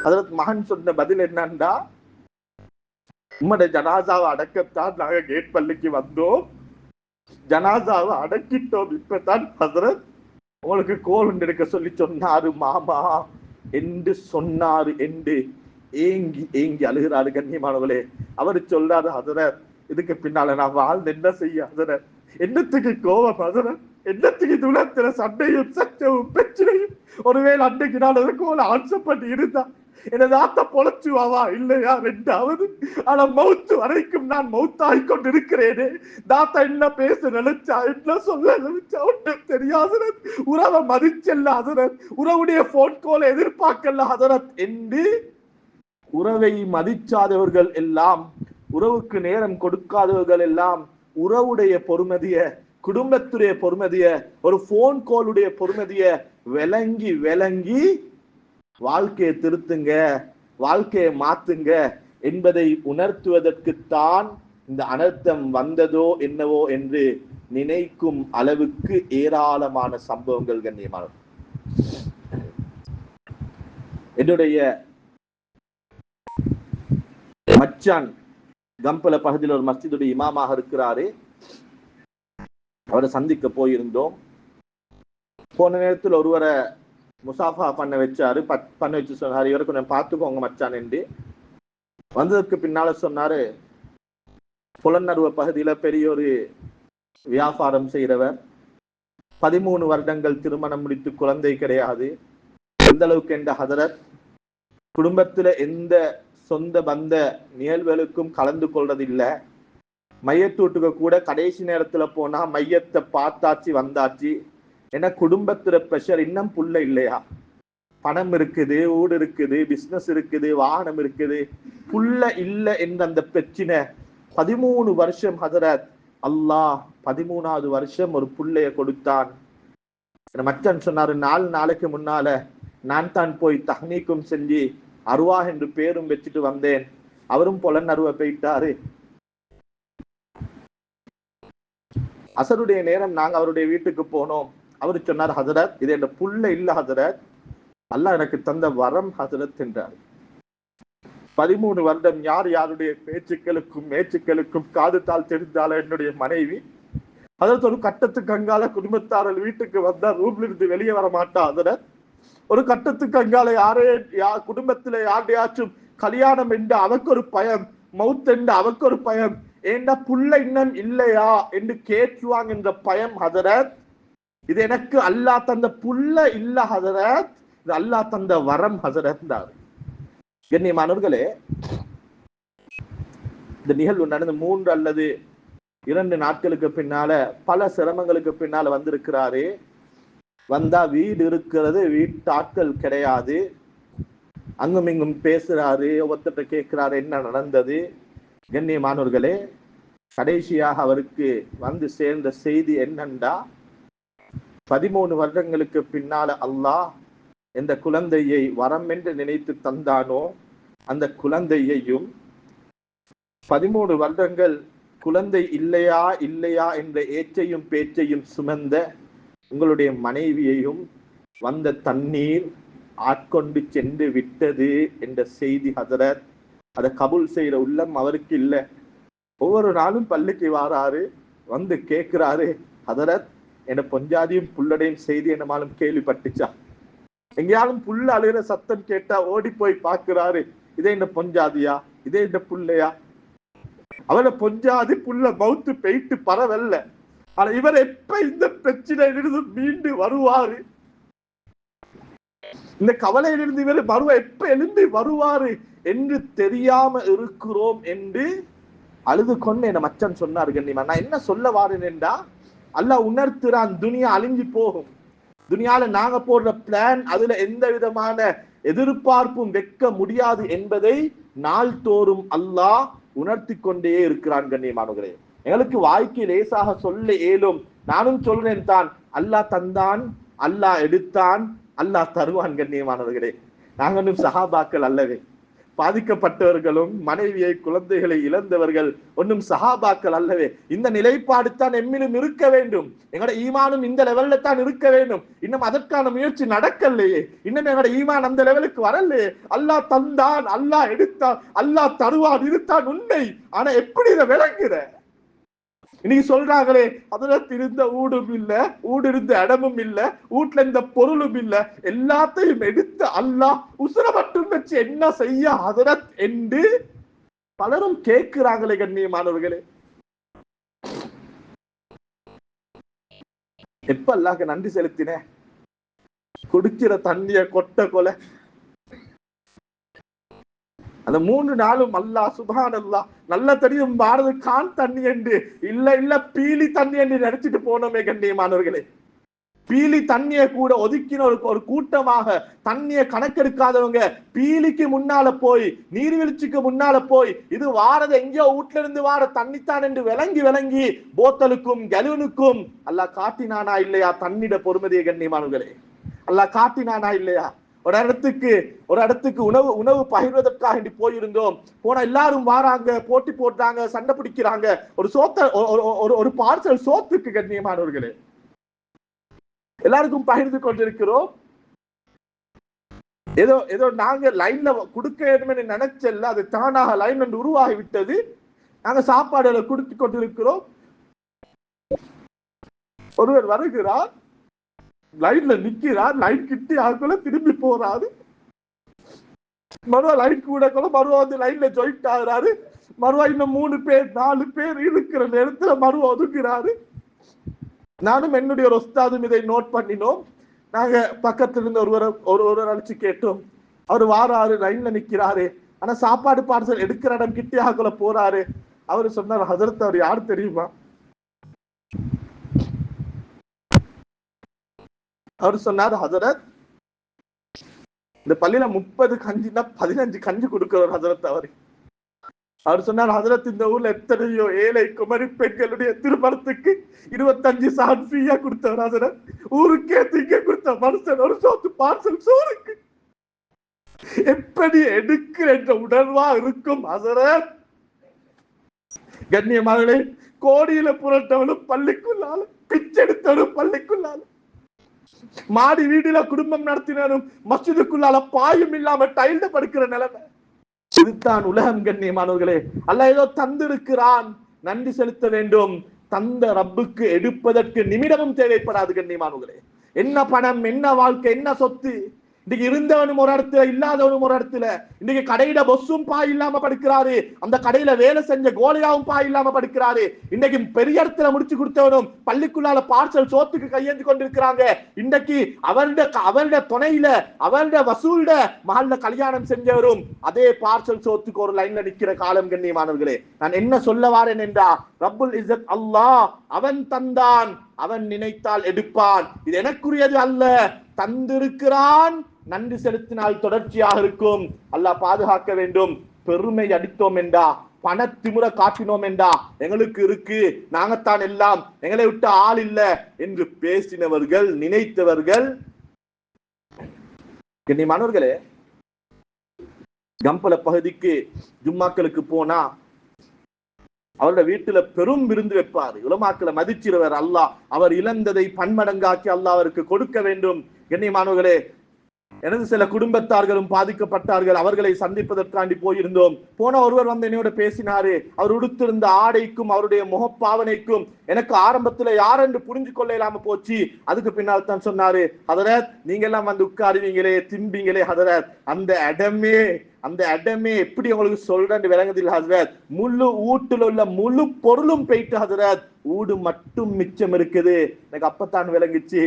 அதற்கு மகன் சொன்ன பதில் என்னன்னா, உம்மட ஜனாசாவை அடக்கத்தான் நாங்க கேட் பள்ளிக்கு வந்தோம், ஜனாசாவை அடக்கிட்டோம், இப்பதான் ஹசரத் உங்களுக்கு கோல் எடுக்க சொல்லி சொன்னாரு மாமா என்று சொன்னாரு என்று ஏங்கி அழுகிறாரு கண்ணியமானவர்களே. அவரு சொல்றாரு, ஹசரத் இதுக்கு பின்னால நான் வாழ்ந்து என்ன செய்ய ஹசரத், என்னத்துக்கு கோபம் ஹசரத், என்னத்துக்கு துளத்துல சண்டையும் சச்சவும் பிரச்சனையும், ஒருவேளை அன்னைக்கு நான் கோல ஆன்சர் பண்ணி இருந்தா எனது ஆத்த பொழைச்சுவாவா இல்லையா ரெண்டாவது, ஆனா மௌத்து வரைக்கும் நான் மௌத்தாகி கொண்டிருக்கிறேனே. தாத்தா என்ன பேச நினைச்சா, என்ன சொல்ல நினைச்சா ஒன்றும் தெரியாது. உறவை மதிச்சல்ல ஹதரத், உறவுடைய போன் கோலை எதிர்பார்க்கல ஹதரத் என்று உறவை மதிச்சாதவர்கள் எல்லாம், உறவுக்கு நேரம் கொடுக்காதவர்கள் எல்லாம் உறவுடைய பொறுமதிய, குடும்பத்துடைய பொறுமதிய, ஒரு போன் கோலுடைய பொறுமதிய விளங்கி விளங்கி வாழ்க்கையை திருத்துங்க, வாழ்க்கையை மாத்துங்க என்பதை உணர்த்துவதற்குத்தான் இந்த அனர்த்தம் வந்ததோ என்னவோ என்று நினைக்கும் அளவுக்கு ஏராளமான சம்பவங்கள் கண்ணியமான. என்னுடைய மச்சான் கம்பல பகுதியில் ஒரு மஸ்ஜிதுடைய இமாமாக இருக்கிறாரு. அவரை சந்திக்க போயிருந்தோம். போன நேரத்தில் ஒருவரை முசாஃபா பண்ண வச்சாரு, பண்ண வச்சு சொன்னாரு, இவரை கொஞ்சம் பார்த்துக்கோங்க மச்சான் என்று. வந்ததுக்கு பின்னால சொன்னாரு, புலனறுவ பகுதியில பெரிய ஒரு வியாபாரம் செய்யறவர், 13 வருடங்கள் திருமணம் முடித்து குழந்தை கிடையாது. எந்த அளவுக்கு என்ற ஹதரத் குடும்பத்துல எந்த சொந்த பந்த நிகழ்வுகளுக்கும் கலந்து கொள்றதில்லை. மையத்தூட்டுக்கு கூட கடைசி நேரத்துல போனா மையத்தை பார்த்தாச்சு வந்தாச்சு. ஏன்னா குடும்பத்துல பிரஷர், இன்னும் புள்ள இல்லையா, பணம் இருக்குது, ஊடு இருக்குது, பிசினஸ் இருக்குது, வாகனம் இருக்குது, புள்ள இல்ல என்ற அந்த பிரச்சனை 13 வருஷம் ஹதரத். அல்லாஹ் 13வது வருஷம் ஒரு புள்ளைய கொடுத்தான். மச்சான் சொன்னாரு, 4 நாளைக்கு முன்னால நான் தான் போய் தஹ்னீக்கும் செஞ்சு அருவா என்று பேரும் வச்சுட்டு வந்தேன். அவரும் புலன் அருவ போயிட்டாரு. அசருடைய நேரம் நாங்க அவருடைய வீட்டுக்கு போனோம். அவரு சொன்னார், ஹசரத் இது என் புள்ள இல்ல ஹசரத், அல்லாஹ் எனக்கு தந்த வரம் ஹசரத் என்றார். 13 வருடம் யார் யாருடைய பேச்சுக்களுக்கும் மேச்சுக்களுக்கும் காது தாள் தெரிந்தால என்னுடைய மனைவி. அதற்கு ஒரு கட்டத்துக்கு அங்கால குடும்பத்தாரல் வீட்டுக்கு வந்தா ரூம்ல இருந்து வெளியே வர மாட்டா ஹசரத். ஒரு கட்டத்துக்கு அங்கால குடும்பத்துல யாரையாச்சும் கல்யாணம் என்று அவக்கு ஒரு பயம், மவுத் என்று அவக்கு ஒரு பயம், ஏண்டா புள்ள இன்னும் இல்லையா என்று கேட்டுவாங்க என்ற பயம் ஹதரத். இது எனக்கு அல்லாஹ் தந்த புள்ள இல்ல ஹதரத், இது அல்லாஹ் தந்த வரம் ஹதரத். கண்ணியமானவர்களே, இந்த நிகழ்வு நடந்து 3 அல்லது 2 நாட்களுக்கு பின்னால பல சிரமங்களுக்கு பின்னால வந்திருக்கிறாரு. வந்தா வீடு இருக்கிறது, வீட்டாட்கள் கிடையாது. அங்கும் இங்கும் பேசுறாரு, ஒவ்வொருத்த கேட்கிறாரு என்ன நடந்தது. கண்ணியமானவர்களே, கடைசியாக அவருக்கு வந்து சேர்ந்த செய்தி என்னண்டா, 13 வருடங்களுக்கு பின்னால அல்லாஹ் எந்த குழந்தையை வரம் என்று நினைத்து தந்தானோ அந்த குழந்தையையும் 13 வருடங்கள் குழந்தை இல்லையா இல்லையா என்ற ஏச்சையும் பேச்சையும் சுமந்த உங்களுடைய மனைவியையும் வந்த தண்ணீர் ஆட்கொண்டு சென்று விட்டது என்ற செய்தி ஹதரத். அதை கபூல் செய்யற உள்ளம் அவருக்கு இல்லை. ஒவ்வொரு நாளும் பள்ளிக்கு வாராரு, வந்து கேட்கிறாரு, ஹதரத் என பொஞ்சாதியும் புள்ளடையும் செய்தி என்னமாலும் கேள்விப்பட்டுச்சா? எங்கேயாலும் புள்ள அழுகிற சத்தம் கேட்டா ஓடி போய் பார்க்கிறாரு, இதே இந்த பொஞ்சாதியா, இதே இந்த புள்ளையா? அவரை பொஞ்சாதி புள்ள மவுத்து போயிட்டு பரவல்ல, ஆனா இவர் எப்ப இந்த பிரச்சனையிலிருந்து மீண்டு வருவாரு, இந்த கவலையிலிருந்து இவர் எப்ப எழுந்து வருவாரு என்று தெரியாம இருக்கிறோம் என்று அழுது கொண்டு என்ன மச்சன் சொன்னார். கண்ணியமா, நான் என்ன சொல்ல வாரேன் என்றா, அல்லாஹ் உணர்த்துறான், துனியா அழிஞ்சு போகும். துனியால நாங்க போடுற பிளான் அதுல எந்த விதமான எதிர்பார்ப்பும் வைக்க முடியாது என்பதை நாள்தோறும் அல்லாஹ் உணர்த்தி கொண்டே இருக்கிறான். கண்ணியமானவர்களே, எங்களுக்கு வாய்க்கு லேசாக சொல்ல இயலும். நானும் சொல்றேன் தான், அல்லாஹ் தந்தான், அல்லாஹ் எடுத்தான், அல்லாஹ் தருவான். கண்ணியமானவர்களே, நாங்க ஒன்றும் சஹாபாக்கள் அல்லவே. பாதிக்கப்பட்டவர்களும் மனைவியை குழந்தைகளை இழந்தவர்கள் ஒன்றும் சஹாபாக்கள் அல்லவே. இந்த நிலைப்பாடு தான் எம்மிலும் இருக்க வேண்டும். எங்களோட ஈமானும் இந்த லெவல்ல தான் இருக்க வேண்டும். இன்னும் அதற்கான முயற்சி நடக்கலையே, இன்னும் எங்களோட ஈமான் அந்த லெவலுக்கு வரலையே. அல்லாஹ் தந்தான், அல்லாஹ் எடுத்தான், அல்லாஹ் தருவான், இதுதான் உண்மை. ஆனா எப்படி இதை விளங்குற? இன்னைக்கு சொல்றாங்களே, அதில் இருந்த ஊடும் இல்ல, ஊடு இருந்த இடமும் இல்ல, வீட்டுல இருந்த பொருளும் இல்ல, எல்லாத்தையும் எடுத்து அல்லாஹ் உசுர மட்டும் வச்சு என்ன செய்ய ஹதரத் என்று பலரும் கேட்கிறாங்களே. கண்ணியமானவர்களே, எப்ப அல்லாஹ்க்கு நன்றி செலுத்தின? குடிக்கிற தண்ணிய கொட்ட கொலை, அந்த 3 நாளும் அல்லாஹ் சுப்ஹானல்லாஹ் நல்ல தெரியும் பாரத கான் தண்ணி என்று இல்ல பீலி தண்ணி என்று நினைச்சிட்டு போனோமே கண்ணியமானவர்களே. பீலி தண்ணியை கூட ஒதுக்கின ஒரு கூட்டமாக தண்ணியை கணக்கெடுக்காதவங்க பீலிக்கு முன்னால போய் நீர்வீழ்ச்சிக்கு முன்னால போய் இது வாரது எங்கேயோ வீட்டுல இருந்து வார தண்ணித்தான் என்று விளங்கி போத்தலுக்கும் கலூனுக்கும் அல்லாஹ் காட்டினானா இல்லையா தண்ணிட பொறுமதியை கண்ணியமானவர்களே? அல்லாஹ் காட்டினானா இல்லையா? ஒரு இடத்துக்கு உணவு பகிர்வதற்காக போயிருந்தோம். போனா எல்லாரும் வாராங்க, போட்டி போட்டாங்க, சண்டை பிடிக்கிறாங்க. ஒரு பார்சல் சோத்துக்கு கண்ணியமானவர்களே எல்லாருக்கும் பகிர்ந்து கொண்டிருக்கிறோம். ஏதோ நாங்க லைன்ல கொடுக்க வேண்டும் நினைச்சல, அது தானாக லைன் என்று உருவாகி விட்டது. நாங்க சாப்பாடுகளை கொடுத்து கொண்டிருக்கிறோம். ஒருவர் வருகிறார், லைன்ல நிக்கிறார், லைன் கிட்டி ஆகுல திரும்பி போறாரு. மறுவா லைன் கூட மறுவா வந்து லைன்ல ஜாயிண்ட் ஆகுறாரு. மறுவா இன்னும் 3 பேர் 4 பேர் இருக்கிற நேரத்துல மறுவா ஒதுக்குறாரு. நானும் என்னுடைய ஒரு உஸ்தாதும் இதை நோட் பண்ணினோம். நாங்க பக்கத்துல இருந்து ஒருவர் அழைச்சு கேட்டோம். அவர் வாராரு, லைன்ல நிக்கிறாரு, ஆனா சாப்பாடு பார்சல் எடுக்கிற இடம் கிட்டியாக்குள்ள போறாரு. அவரு சொன்னார், ஹஜரத் அவர் யாரு தெரியுமா? அவர் சொன்னார், ஹஜரத் இந்த பள்ளியில 30 கஞ்சினா 15 கஞ்சி கொடுக்கிறவர் ஹஜரத் அவரு. அவர் சொன்னார், ஹஜரத் இந்த ஊர்ல எத்தனையோ ஏழை குமரி பெண்களுடைய திருமணத்துக்கு 25 சான் ஃப்ரீயா கொடுத்தவர் ஹஜரத். ஊருக்கே திங்க கொடுத்த மனுஷன் ஒரு சோத்து பார்சல் சோறுக்கு எப்படி எடுக்கிற என்ற உணர்வா இருக்கும் ஹஜரத். கண்ணியமானே, கோடியில புரட்டவனும் பள்ளிக்குள்ளால, பிச்செடுத்தவனும் பள்ளிக்குள்ளால, மாடி வீடுல குடும்பம் நடத்தினாலும் மஸ்ஜிதுக்குள்ளால பாயும் இல்லாம டைல்ல படுக்கிற நிலைமை. இதுதான் உலகம் கண்ணியமானவர்களே. அல்லாஹ் ஏதோ தந்திருக்கிறான், நன்றி செலுத்த வேண்டும். தந்த ரப்புக்கு எடுப்பதற்கு நிமிடமும் தேவைப்படாது கண்ணியமானவர்களே. என்ன பணம், என்ன வாழ்க்கை, என்ன சொத்து. இன்னைக்கு இருந்தவனும் ஒரு இடத்துல, இல்லாதவனும் ஒரு இடத்துல. இன்னைக்கு கடையில பொஸ்ஸும் பாய் இல்லாம படுக்கிறாரு, அந்த கடையில வேலை செஞ்ச கோலியாவும் பாய் இல்லாம படுக்கிறாரு. இன்னைக்கு பெரிய இடத்துல முடிச்சு கொடுத்தவனும் பள்ளிக்குள்ளால பார்சல் சோத்துக்கு கையேந்தி கொண்டிருக்கிறாங்க. இன்னைக்கு அவருடைய துணையில, அவருடைய வசூல்ட மகள்ல கல்யாணம் செஞ்சவரும் அதே பார்சல் சோத்துக்கு ஒரு லைன்ல நிக்கிற காலம் கண்ணியமானவர்களே. நான் என்ன சொல்ல வாரேன் என்றா, ரப்புல் இஸ்ஸத் அல்லாஹ் அவன் தந்தான், அவன் நினைத்தால் எடுப்பான். இது எனக்குரியது அல்ல, தந்திருக்கிறான். நன்றி செலுத்தினால் தொடர்ச்சியாக இருக்கும். அல்லாஹ் பாதுகாக்க வேண்டும். பெருமை அடித்தோம் என்றா, பணத்திமுறை காட்டினோம் என்றா, எங்களுக்கு இருக்கு, நாங்கத்தான் எல்லாம், எங்களை விட்டு ஆள் இல்ல என்று பேசினவர்கள், நினைத்தவர்கள். கண்ணியமானவர்களே, கம்பல பகுதிக்கு ஜும்மாக்களுக்கு போனா அவருடைய வீட்டுல பெரும் விருந்து வைப்பாரு. உலமாக்களை மதிச்சிருவர் அல்லாஹ். அவர் இழந்ததை பன்மடங்காக்கி அல்லாஹ் அவருக்கு கொடுக்க வேண்டும். கண்ணியமானவர்களே, எனது சில குடும்பத்தார்களும் பாதிக்கப்பட்டார்கள். அவர்களை சந்திப்பதற்காண்டி போயிருந்தோம். போன ஒருவர் வந்து என்னோட பேசினாரு. அவர் உடுத்திருந்த ஆடைக்கும் அவருடைய முகப்பாவனைக்கும் எனக்கு ஆரம்பத்துல யாரென்று புரிஞ்சு கொள்ள இல்லாம போச்சு. அதுக்கு பின்னால் தான் சொன்னாரு, ஹதரத் நீங்க எல்லாம் வந்து உட்காருவீங்களே, திம்பிங்களே ஹதரத், அந்த இடமே எப்படி உங்களுக்கு சொல்றேன்னு விளங்குதில்லை ஹதரத். முழு வீட்டுல உள்ள முழு பொருளும் போயிட்டு ஹதரத், ஊடு மட்டும் மிச்சம் இருக்குது. எனக்கு அப்பத்தான் விளங்குச்சு,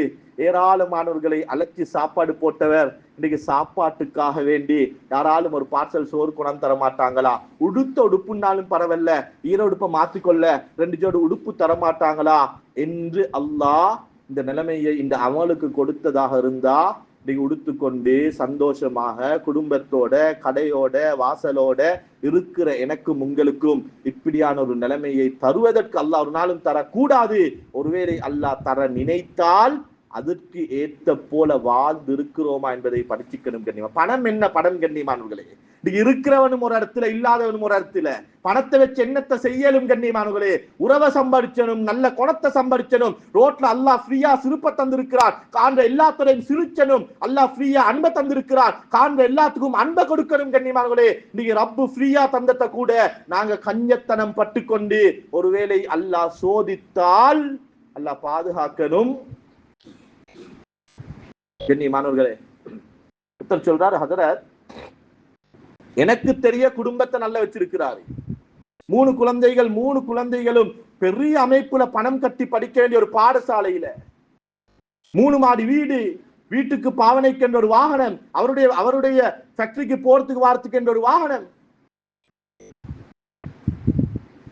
ஏராளமானவர்களை அழைச்சி சாப்பாடு போட்டவர் இன்னைக்கு சாப்பாட்டுக்காக வேண்டி யாராலும் ஒரு பார்சல் சோறு கொண்டாந்து தர மாட்டாங்களா? உடுத்த உடுப்புனாலும் பரவாயில்ல, ஈர உடுப்பை மாத்திக்கொள்ள 2 ஜோடு உடுப்பு தரமாட்டாங்களா என்று அல்லாஹ் இந்த நிலைமையை இந்த அமலுக்கு கொடுத்ததாக இருந்தா, இன்னைக்கு உடுத்துக்கொண்டு சந்தோஷமாக குடும்பத்தோட கடையோட வாசலோட இருக்கிற எனக்கும் உங்களுக்கும் இப்படியான ஒரு நிலைமையை தருவதற்கு அல்லாஹ் ஒரு நாளும் தரக்கூடாது. ஒருவேளை அல்லாஹ் தர நினைத்தால் அதற்கு ஏத்த போல வாழ்ந்து இருக்கிறோமா என்பதை படிச்சுக்கணும் கண்ணியமா. பணம் என்ன படம் கண்ணியமானவர்களே? இருக்கிறவனும் ஒரு இடத்துல, இல்லாதவனும் ஒரு இடத்துல. பணத்தை வச்சு என்னத்தை செய்யலும் கண்ணியமானவர்களே? உறவை சம்பாதிச்சனும், நல்ல குணத்தை சம்பாதிச்சனும். ரோட்ல அல்லாஹ் ஃப்ரீயா சிரிப்பை தந்திருக்கிறார், காண்ற எல்லாத்துறையும் சிரிச்சனும். அல்லாஹ் ஃப்ரீயா அன்பை தந்திருக்கிறார், காண்ற எல்லாத்துக்கும் அன்பை கொடுக்கணும் கண்ணியமானவர்களே. நீங்க ரப்பு ஃப்ரீயா தந்தத்தை கூட நாங்க கஞ்சத்தனம் பட்டுக்கொண்டு ஒருவேளை அல்லாஹ் சோதித்தால் அல்லாஹ் பாதுகாக்கணும் கண்ணியமானவர்களே. சொல்றாரு, ஹதரத் எனக்கு தெரிய குடும்பத்தை நல்லா வச்சிருக்கிறாரு. 3 குழந்தைகள், 3 குழந்தைகளும் பெரிய அமைப்புல பணம் கட்டி படிக்க வேண்டிய ஒரு பாடசாலையில, 3 மாடி வீடு, வீட்டுக்கு பாவனைக்கு என்ற ஒரு வாகனம், அவருடைய ஃபேக்டரிக்கு போறதுக்கு வாரத்துக்கு என்ற ஒரு வாகனம்.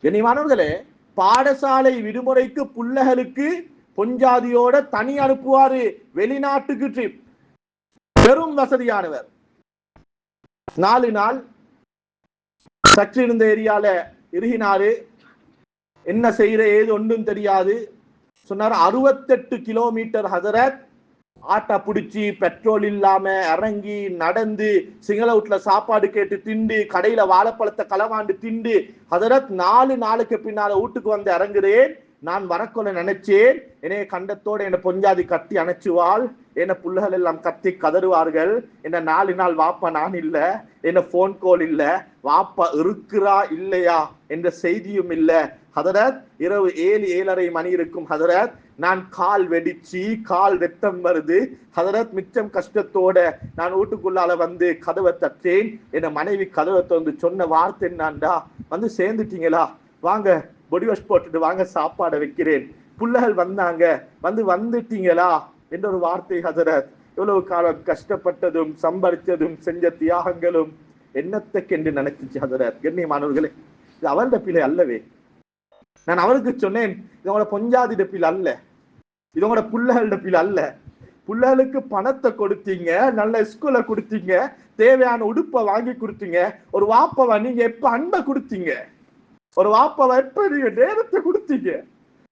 கண்ணியமானவர்களே, பாடசாலை விடுமுறைக்கு புள்ளகளுக்கு பொஞ்சாதியோட தனி அனுப்புவாரு, வெளிநாட்டுக்கு ட்ரிப். பெரும் வசதியானவர். 4 நாள் சற்று இருந்த ஏரியால இருகினாரு. என்ன செய்யற ஏது ஒன்றும் தெரியாது. சொன்னார் 68 கிலோமீட்டர் ஹசரத், ஆட்டா பிடிச்சி பெட்ரோல் இல்லாம இறங்கி நடந்து சிங்கள வீட்டுல சாப்பாடு கேட்டு திண்டு கடையில வாழைப்பழத்தை களவாண்டு திண்டு ஹசரத் 4 நாளுக்கு பின்னால வீட்டுக்கு வந்து இறங்குறேன். நான் வரக்கொள்ள நினைச்சேன். என்னைய கண்டத்தோட என்ன பொஞ்சாதி கத்தி அணைச்சுவாள், என்ன புள்ளகள் எல்லாம் கத்தி கதறுவார்கள். என்ன 4 நாள் வாப்பா நான் இல்ல, என்ன போன் கால் இல்ல, வாப்பா இருக்கிறா இல்லையா என்ற செய்தியும் இல்ல ஹதரத். இரவு 7-7:30 மணி இருக்கும் ஹதரத். நான் கால் வெடிச்சு கால் ரத்தம் வருது ஹதரத். மிச்சம் கஷ்டத்தோட நான் வீட்டுக்குள்ளால வந்து கதவை தட்டேன். என்ன மனைவி கதவை திறந்து சொன்ன வார்த்தை என்னான்டா, வந்து சேர்ந்துட்டீங்களா, வாங்க பொடி வாஷ் போட்டுட்டு வாங்க சாப்பாடை வைக்கிறேன். புள்ளகள் வந்தாங்க, வந்துட்டீங்களா என்ற ஒரு வார்த்தை ஹதரத். எவ்வளவு காலம் கஷ்டப்பட்டதும் சம்பாதிச்சதும் செஞ்ச தியாகங்களும் என்னத்துக்கென்று நினைச்சிச்சு ஹதரத். கண்ணியமானவர்களே, இது அவருடைய பிள்ளை அல்லவே. நான் அவருக்கு சொன்னேன், இதோட பொஞ்சாதிட பிள்ளை அல்ல, இதோட புள்ளகளோட பிள்ளை அல்ல. புள்ளகளுக்கு பணத்தை கொடுத்தீங்க, நல்ல ஸ்கூல்ல கொடுத்தீங்க, தேவையான உடுப்பை வாங்கி கொடுத்தீங்க. ஒரு வாப்பவ நீங்க எப்ப அன்பை கொடுத்தீங்க, ஒரு வாப்பவ எப்ப நீங்க நேரத்தை கொடுத்தீங்க.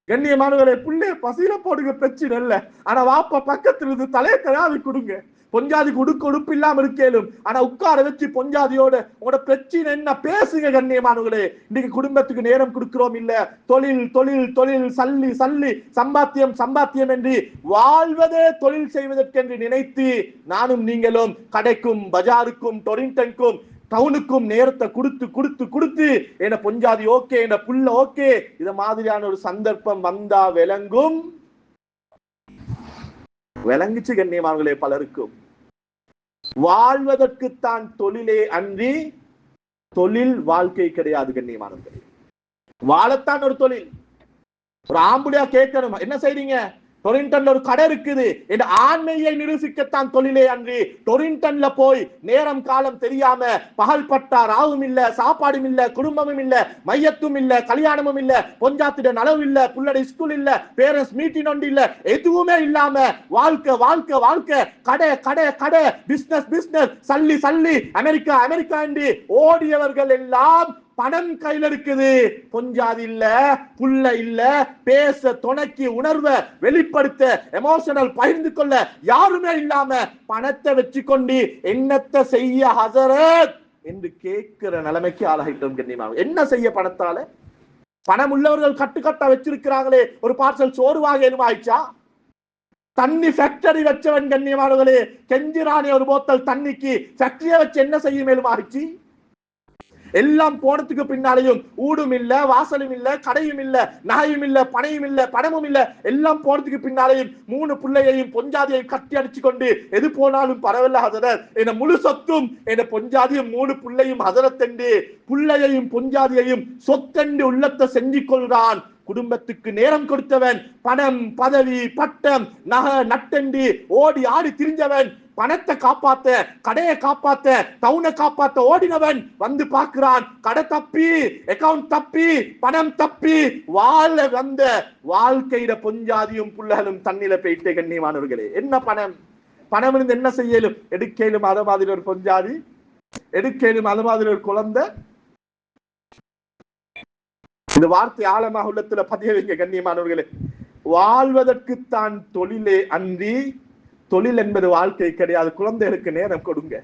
கண்ணியமானவர்களை, புள்ளைய பசியில போடுங்க பிரச்சனை இல்ல, ஆனா வாப்பா பக்கத்துல இருந்து தலையை தயாரி கொடுங்க. பொஞ்சாதிக்கு உடுப்பு இல்லாம இருக்கேலும், ஆனா உட்கார வச்சு பொஞ்சாதியோட உங்களோட பிரச்சனை என்ன பேசுங்க. கண்ணியமானவர்களே, இன்னைக்கு குடும்பத்துக்கு நேரம் கொடுக்கிறோம் இல்ல, தொழில் தொழில் தொழில், சல்லி சல்லி, சம்பாத்தியம் சம்பாத்தியம் என்று வாழ்வதே தொழில் செய்வதற்கென்று நினைத்து நானும் நீங்களும் கடைக்கும் பஜாருக்கும் டொரிண்டனுக்கும் டவுனுக்கும் நேரத்தை கொடுத்து கொடுத்து கொடுத்து என்ன பொஞ்சாதி ஓகே, என்ன புள்ள ஓகே, இத மாதிரியான ஒரு சந்தர்ப்பம் வந்தா விளங்குச்சு கண்ணியமானவர்களே. பலருக்கும் வாழ்வதற்குத்தான் தொழிலே அன்றி தொழில் வாழ்க்கை கிடையாது. கண்ணியமானவர்களே, வாழத்தான் ஒரு தொழில். ஒரு ஆம்புலியா கேட்கணும், என்ன செய்றீங்க, டொரிண்டன்ல ஒரு கடை இருக்குது என்ற ஆண்மையை நிரூபிக்கத்தான் தொழிலே அன்றி டொரிண்டன்ல போய் நேரம் காலம் தெரியாம பகல் பட்டா ராவும் இல்ல, சாப்பாடும் இல்ல, குடும்பமும் இல்ல, மையத்தும் இல்ல, கல்யாணமும் இல்ல, பொஞ்சாத்திட நலவு இல்ல, புள்ளடை ஸ்கூல் இல்ல, பேரண்ட்ஸ் மீட்டிங் ஒன்று இல்ல, எதுவுமே இல்லாம வாழ்க்கை வாழ்க்கை வாழ்க்கை, கடை கடை கடை, பிசினஸ் பிசினஸ், சல்லி சல்லி, அமெரிக்கா அமெரிக்கா என்று ஓடியவர்கள் எல்லாம் பணம் கையில் இருக்குது, பொஞ்சாதி இல்ல, புள்ள இல்ல, பேச துணைக்கு உணர்வை வெளிப்படுத்த எமோஷனல் பகிர்ந்து கொள்ள யாருமே இல்லாம பணத்தை வச்சு கொண்டு என்னத்தை செய்ய ஹசரத் என்று கேட்கிற நிலைமைக்கு ஆளாகிட்டோம். கண்ணியமாக என்ன செய்ய பணத்தால? பணம் உள்ளவர்கள் கட்டுக்கட்டா வச்சிருக்கிறாங்களே, ஒரு பார்சல் சோறு வாங்க எதுவும் ஆயிடுச்சா? தண்ணி ஃபேக்டரி வச்சவன் கண்ணியமானவர்களே, கெஞ்சிரானே ஒரு போத்தல் தண்ணிக்கு ஃபேக்டரியை வச்சு என்ன செய்ய மேலும் ஆயிடுச்சு? எல்லாம் போனதுக்கு பின்னாலையும் ஊடும் இல்ல, வாசலும் இல்ல, கடையும் இல்ல, நகையும் இல்ல, பணையும் இல்ல, பணமும் இல்ல, எல்லாம் போனதுக்கு பின்னாலையும் 3 பிள்ளையையும் பொஞ்சாதியையும் கட்டி அடிச்சு கொண்டு எது போனாலும் பரவாயில்ல ஹசரத், என்ன முழு சொத்தும் என்ன பொஞ்சாதியும் 3 பிள்ளையும் ஹசரத் என்று பிள்ளையையும் பொஞ்சாதியையும் சொத்தென்று உள்ளத்தை செஞ்சு கொள்றான். குடும்பத்துக்கு நேரம் கொடுத்தவன், பணம் பதவி பட்டம் நகை நட்டண்டி ஓடி ஆடி திரிஞ்சவன், பணத்தை காப்பாத்த, கடையை காப்பாத்த, டவுனை காப்பாத்த ஓடினவன் வந்து பார்க்கிறான், கடை தப்பி, அக்கவுண்ட் தப்பி, பணம் தப்பி, வாழ வந்த வாழ்க்கையில பொஞ்சாதியும் புள்ளகளும் தண்ணில போயிட்டே. கண்ணியமானவர்களே, என்ன பணம்? பணம் இருந்து என்ன செய்யலும்? எடுக்கலும் அத மாதிரி ஒரு பொஞ்சாதி, எடுக்கலும் அத மாதிரி ஒரு குழந்தை. இந்த வார்த்தை ஆழமாக உள்ளத்துல பதிய வைங்க கண்ணியமானவர்களே. வாழ்வதற்குத்தான் தொழிலே அன்றி தொழில் என்பது வாழ்க்கை கிடையாது. குழந்தைகளுக்கு நேரம் கொடுங்க.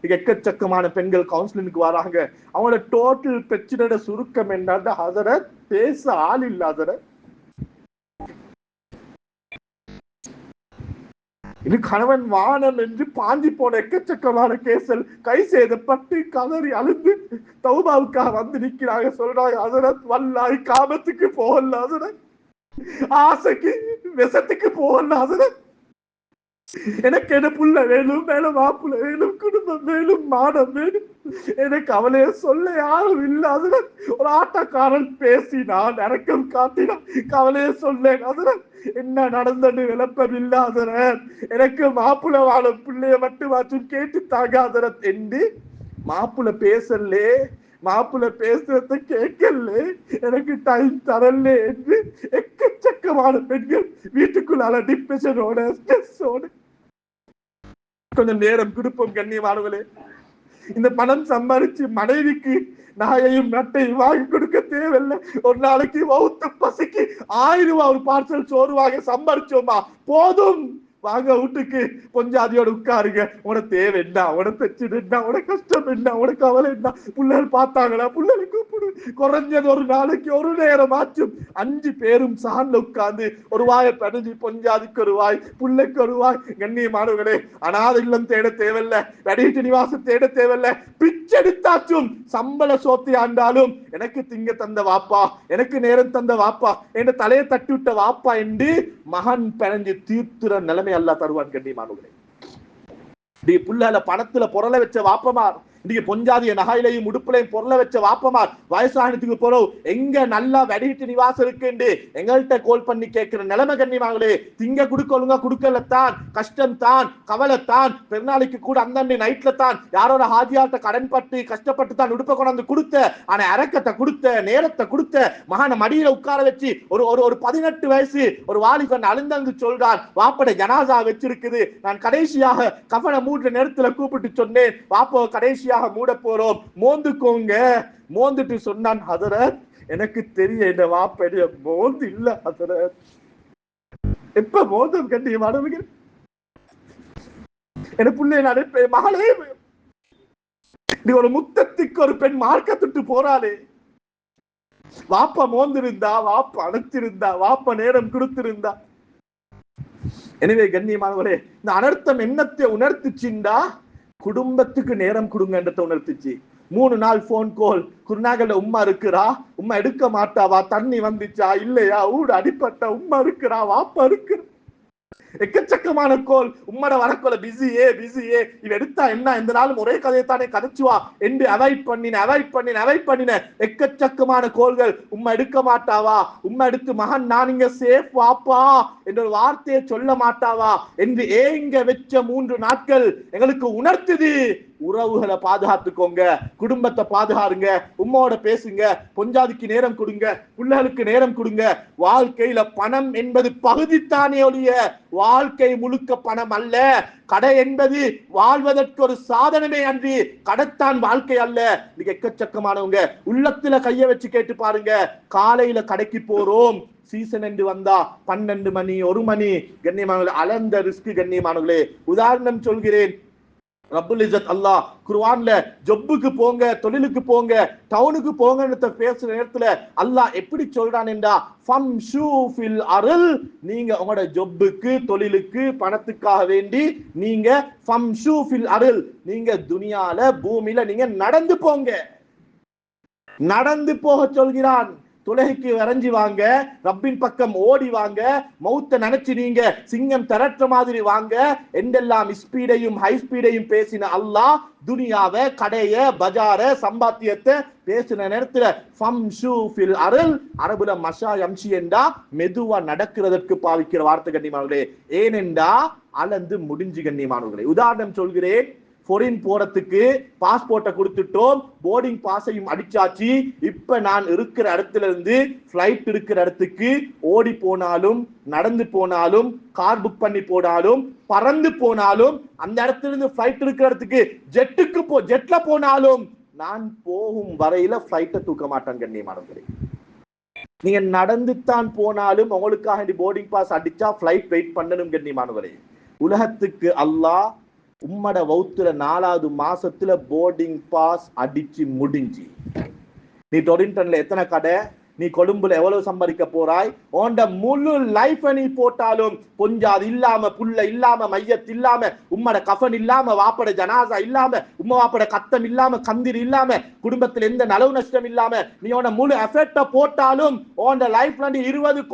எக்கச்சக்கமான பெண்கள் கவுன்சிலிங்க்கு வராங்க. அவங்களோட டோட்டல் பிரச்சனையோட சுருக்கம் என்னன்னா ஹசரத், பேச ஆள் இல்ல ஹசரத். இது கணவன் வானம் என்று பாஞ்சி போன எக்கச்சக்கமான கேசல் கை செய்தப்பட்டு கதறி அழுந்து தௌபாவுக்காக வந்து நிக்கிறாங்க. சொல்றாங்க, ஹசரத் வல்லாய் காமத்துக்கு போகல ஹசரத், ஆசைக்கு விஷத்துக்கு போகல ஹசரத், எனக்கு என்ன புள்ள வேணும், மேலும் மாப்புள்ள வேணும், குடும்பம் வேணும், மானம் வேணும், எனக்கு அவளைய சொல்ல யாரும் இல்லாத. ஒரு ஆட்டக்காரன் பேசினான், இறக்கம் காட்டினான், கவலைய சொல்லேன் அதரன், என்ன நடந்தது விளப்பம் இல்லாதரன், எனக்கு மாப்புள்ள வாழும் பிள்ளைய மட்டும் வாச்சும் கேட்டு தாங்காதரன் என்று மாப்புள்ள பேசலே. மாப்பிள்ள பேசுறத கேட்கல, எனக்கு டைம் தரல என்று எக்கச்சக்கமான பெண்கள் வீட்டுக்குள்ளால டிப்ரெஷனோட ஸ்ட்ரெஸ்ஸோட. கொஞ்சம் நேரம் கொடுப்போம் கண்ணியமானவர்களே. இந்த பணம் சம்பாதிச்சு மனைவிக்கு நாயையும் நட்டையும் வாங்கி கொடுக்க தேவையில்லை. ஒரு நாளைக்கு வவுத்து பசிக்கு 1000 ரூபாய் ஒரு பார்சல் சோறு வாங்க சம்பாதிச்சோமா போதும். வாங்க வீட்டுக்கு பொஞ்சாதியோட உட்காருங்க. உன தேவை என்ன, உன பிரச்சனை என்ன, உன கஷ்டம் என்ன, உன கவலை என்ன, பிள்ளைகள் பார்த்தாங்களா, பிள்ளைகளை கூப்பிடு. குறைஞ்சது ஒரு நாளைக்கு ஒரு நேரம் ஆச்சும் 5 பேரும் சான்ல உட்கார்ந்து ஒரு வாயை பணிஞ்சு பொஞ்சாதிக்கு ஒரு வாய், பிள்ளைக்கு ஒரு வாய். கண்ணியமானவர்களே, அனாத இல்லம் தேட தேவையில்லை, வடிவீட்டு நிவாசம் தேட தேவையில்லை. பிச்செடுத்தாச்சும் சம்பள சோத்தி ஆண்டாலும் எனக்கு திங்க தந்த வாப்பா, எனக்கு நேரம் தந்த வாப்பா, என் தலையை தட்டி விட்ட வாப்பா என்று மகன் பிணைஞ்சு தீர்த்துற நிலைமை அல்லா தருவான். கண்ணியமானவர்களே, புள்ளால பணத்துல பொருளை வச்ச வாப்பமார், இன்னைக்கு பொஞ்சாதிய நகையிலையும் உடுப்புலையும் பொருளை வச்ச வாப்பமார் வயசானத்துக்கு போறோம் எங்க நல்லா வெடிட்டு நிவாசம் இருக்குன்னு எங்கள்கிட்ட கோல் பண்ணி கேட்கிற நிலைமை. கண்ணியமாங்களே, திங்க குடுக்க ஒழுங்கா குடுக்கலத்தான், கஷ்டம் தான், கவலைத்தான். பெருநாளைக்கு கூட அந்த நைட்ல தான் யாரோட ஹாஜியாட்ட கடன் பட்டு கஷ்டப்பட்டு தான் உடுப்ப கொண்டாந்து கொடுத்த, ஆனா இறக்கத்தை கொடுத்த, நேரத்தை கொடுத்த மகான மடியில உட்கார வச்சு ஒரு 18 வயசு ஒரு வாலிபன் அழுந்தங்கு சொல்றான், வாப்பட ஜனாசா வச்சிருக்குது, நான் கடைசியாக கஃபனை மூடுற நேரத்துல கூப்பிட்டு சொன்னேன், வாப்போ கடைசி மூட போறோம், மோந்துக்கோங்க. மோந்துட்டு சொன்னான், ஹதரத் எனக்கு தெரிய இந்த வாப்படைய மோந்து இல்ல ஹதரத். எப்ப மோந்தும் கண்ணியமானவர்கள், என் பிள்ளை நடப்ப மகளே, நீ ஒரு முத்தத்துக்கு ஒரு பெண் மார்க்கத்துட்டு போறாளே, வாப்பா மோந்திருந்தா, வாப்பா அணைச்சிருந்தா, வாப்பா நேரம் கொடுத்திருந்தா. எனவே கண்ணியமானவரே, இந்த அனர்த்தம் என்னத்தை உணர்த்துச்சுண்டா குடும்பத்துக்கு நேரம் கொடுங்கன்றத உணர்த்துச்சு. 3 நாள் போன் கால், குருநாகல உம்மா இருக்கிறா, உம்மா எடுக்க மாட்டாவா, தண்ணி வந்துச்சா இல்லையா, ஊடு அடிப்பட்ட உம்மா இருக்கிறா, வாப்பா இருக்கிற, எக்கச்சக்கமான கோல். உம்மட வரக்கோல பிஸியே இவ எடுத்தா என்ன, இந்த நாளும் ஒரே கதையை தானே கதைச்சுவா என்று அவாய்ட் பண்ணின எக்கச்சக்கமான கோல்கள். உம்மா எடுக்க மாட்டாவா, உம்மா எடுத்து மகன் நான் இங்க சேஃப் வாப்பா என்ற ஒரு வார்த்தையை சொல்ல மாட்டாவா என்று ஏங்க வச்ச 3 நாட்கள் எங்களுக்கு உணர்த்துது. உறவுகளை பாதுகாத்துக்கோங்க, குடும்பத்தை பாதுகாருங்க, உம்மோட பேசுங்க, பொஞ்சாதிக்கு நேரம் கொடுங்க, பிள்ளைகளுக்கு நேரம் கொடுங்க. வாழ்க்கையில பணம் என்பது பகுதித்தானே ஒழிய வாழ்க்கை முழுக்க பணம் அல்ல. கடை என்பது வாழ்வதற்கு ஒரு சாதனமே அன்றி கடைத்தான் வாழ்க்கை அல்ல. நீங்க எக்கச்சக்கமானவங்க உள்ளத்துல கைய வச்சு கேட்டு பாருங்க, காலையில கடைக்கு போறோம், சீசன் என்று வந்தா 12 மணி 1 மணி. கண்ணியமானவர்களே, அளந்த ரிஸ்க். கண்ணியமானவர்களே, உதாரணம் சொல்கிறேன். ரப்புல் இஸ்ஸத் அல்லாஹ் குர்ஆன்ல ஜொப்புக்கு போங்க, தொழிலுக்கு போங்க, டவுனுக்கு போங்கன்னு பேசுற நேரத்துல அல்லாஹ் எப்படி சொல்றான் என்றா, ஃபம்ஷூ ஃபில் அர்ல், நீங்க உங்களோட ஜொப்புக்கு தொழிலுக்கு பணத்துக்காக வேண்டி நீங்க ஃபம்ஷூ ஃபில் அர்ல், நீங்க துனியால பூமியில நீங்க நடந்து போங்க, நடந்து போக சொல்கிறான். துலகைக்கு வரைஞ்சி வாங்க, ரப்பின் பக்கம் ஓடி வாங்க, மௌத்த நினைச்சு நீங்க சிங்கம் திரட்ட மாதிரி வாங்க என்றெல்லாம் ஸ்பீடையும் ஹை ஸ்பீடையும் பேசின அல்லாஹ் துனியாவை, கடைய, பஜார, சம்பாத்தியத்தை பேசின நேரத்துல ஃபம்ஷூ ஃபில் அர்ல், அரபுல மஷா யம்ஷி என்றா மெதுவா நடக்கிறதற்கு பாவிக்கிற வார்த்தை. கண்ணியமானவர்களே, ஏனென்றா அளந்து முடிஞ்சு. கண்ணியமானவர்களே, உதாரணம் சொல்கிறேன். ஃபாரின் போறதுக்கு பாஸ்போர்ட்டை கொடுத்துட்டோம், போர்டிங் பாஸையும் அடிச்சாச்சு. இப்ப நான் இருக்கிற இடத்துல இருந்து பிளைட் இருக்கிற இடத்துக்கு ஓடி போனாலும், நடந்து போனாலும், கார் புக் பண்ணி போனாலும், பறந்து போனாலும், அந்த இடத்துல இருந்து பிளைட் இருக்கிற இடத்துக்கு ஜெட்ல போனாலும் நான் போகும் வரையில பிளைட்டை தூக்க மாட்டேன். கண்ணியமானவர்களே, நீங்க நடந்து தான் போனாலும் உங்களுக்காக போர்டிங் பாஸ் அடிச்சா பிளைட் வெயிட் பண்ணணும். கண்ணியமானவர்களே, உலகத்துக்கு அல்லாஹ் உம்மட வவுத்துல 4வது மாசத்துல போர்டிங் பாஸ் அடிச்சு முடிஞ்சு. நீ டொரிண்டன்ல எத்தனை கடை, நீ கொழும்புல எவ்வளவு சம்பாதிக்க போறாய், உண்ட முழு லைஃப் நீ போட்டாலும் பொஞ்சாது இல்லாம, புள்ள இல்லாம, மையத் இல்லாம, உம்மட கஃபன் இல்லாம, வாப்பட ஜனாசா இல்லாம, உம்ம வாப்பட கத்தம் இல்லாம, கந்திர் இல்லாம, குடும்பத்தில் எந்த நலவு நஷ்டம் இல்லாம நீ உன முழு எஃபெக்ட போட்டாலும் உண்ட லைஃப்ல நீ 20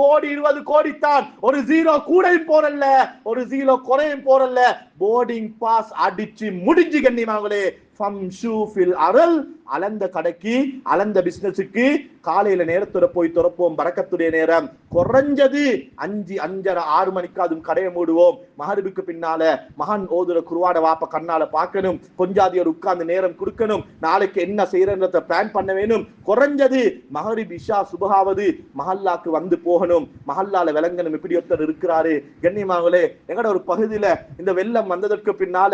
கோடி தான். ஒரு 0 கூடையும் போறல்ல, ஒரு 0 குறையும் போறல்ல, போர்டிங் பாஸ் அடிச்சு முடிஞ்சு. கண்ணியமானவர்களே, ஃபம்ஷூ ஃபில் அர்ல், அளந்த கடைக்கு, அளந்த பிசினஸுக்கு காலையில நேரத்தோட போய் துறப்போம், பரக்கத்துடைய நேரம். குறைஞ்சது 5, 5:30, 6 மணிக்காதும் கடையை மூடுவோம். மகரிபுக்கு பின்னால மகன் ஓதுற குர்ஆனை வாப்ப கண்ணால பார்க்கணும், கொஞ்சாதியோர் உட்கார்ந்து நேரம் கொடுக்கணும், நாளைக்கு என்ன செய்யறத பிளான் பண்ண வேணும். குறைஞ்சது மகரிப் இஷா சுபஹாவது மஹல்லாக்கு வந்து போகணும், மஹல்லால விளங்கணும் இப்படி ஒருத்தர் இருக்கிறாரு. கண்ணியமாங்களே, எங்கட ஒரு பகுதியில இந்த வெள்ளம் வந்ததற்கு பின்னால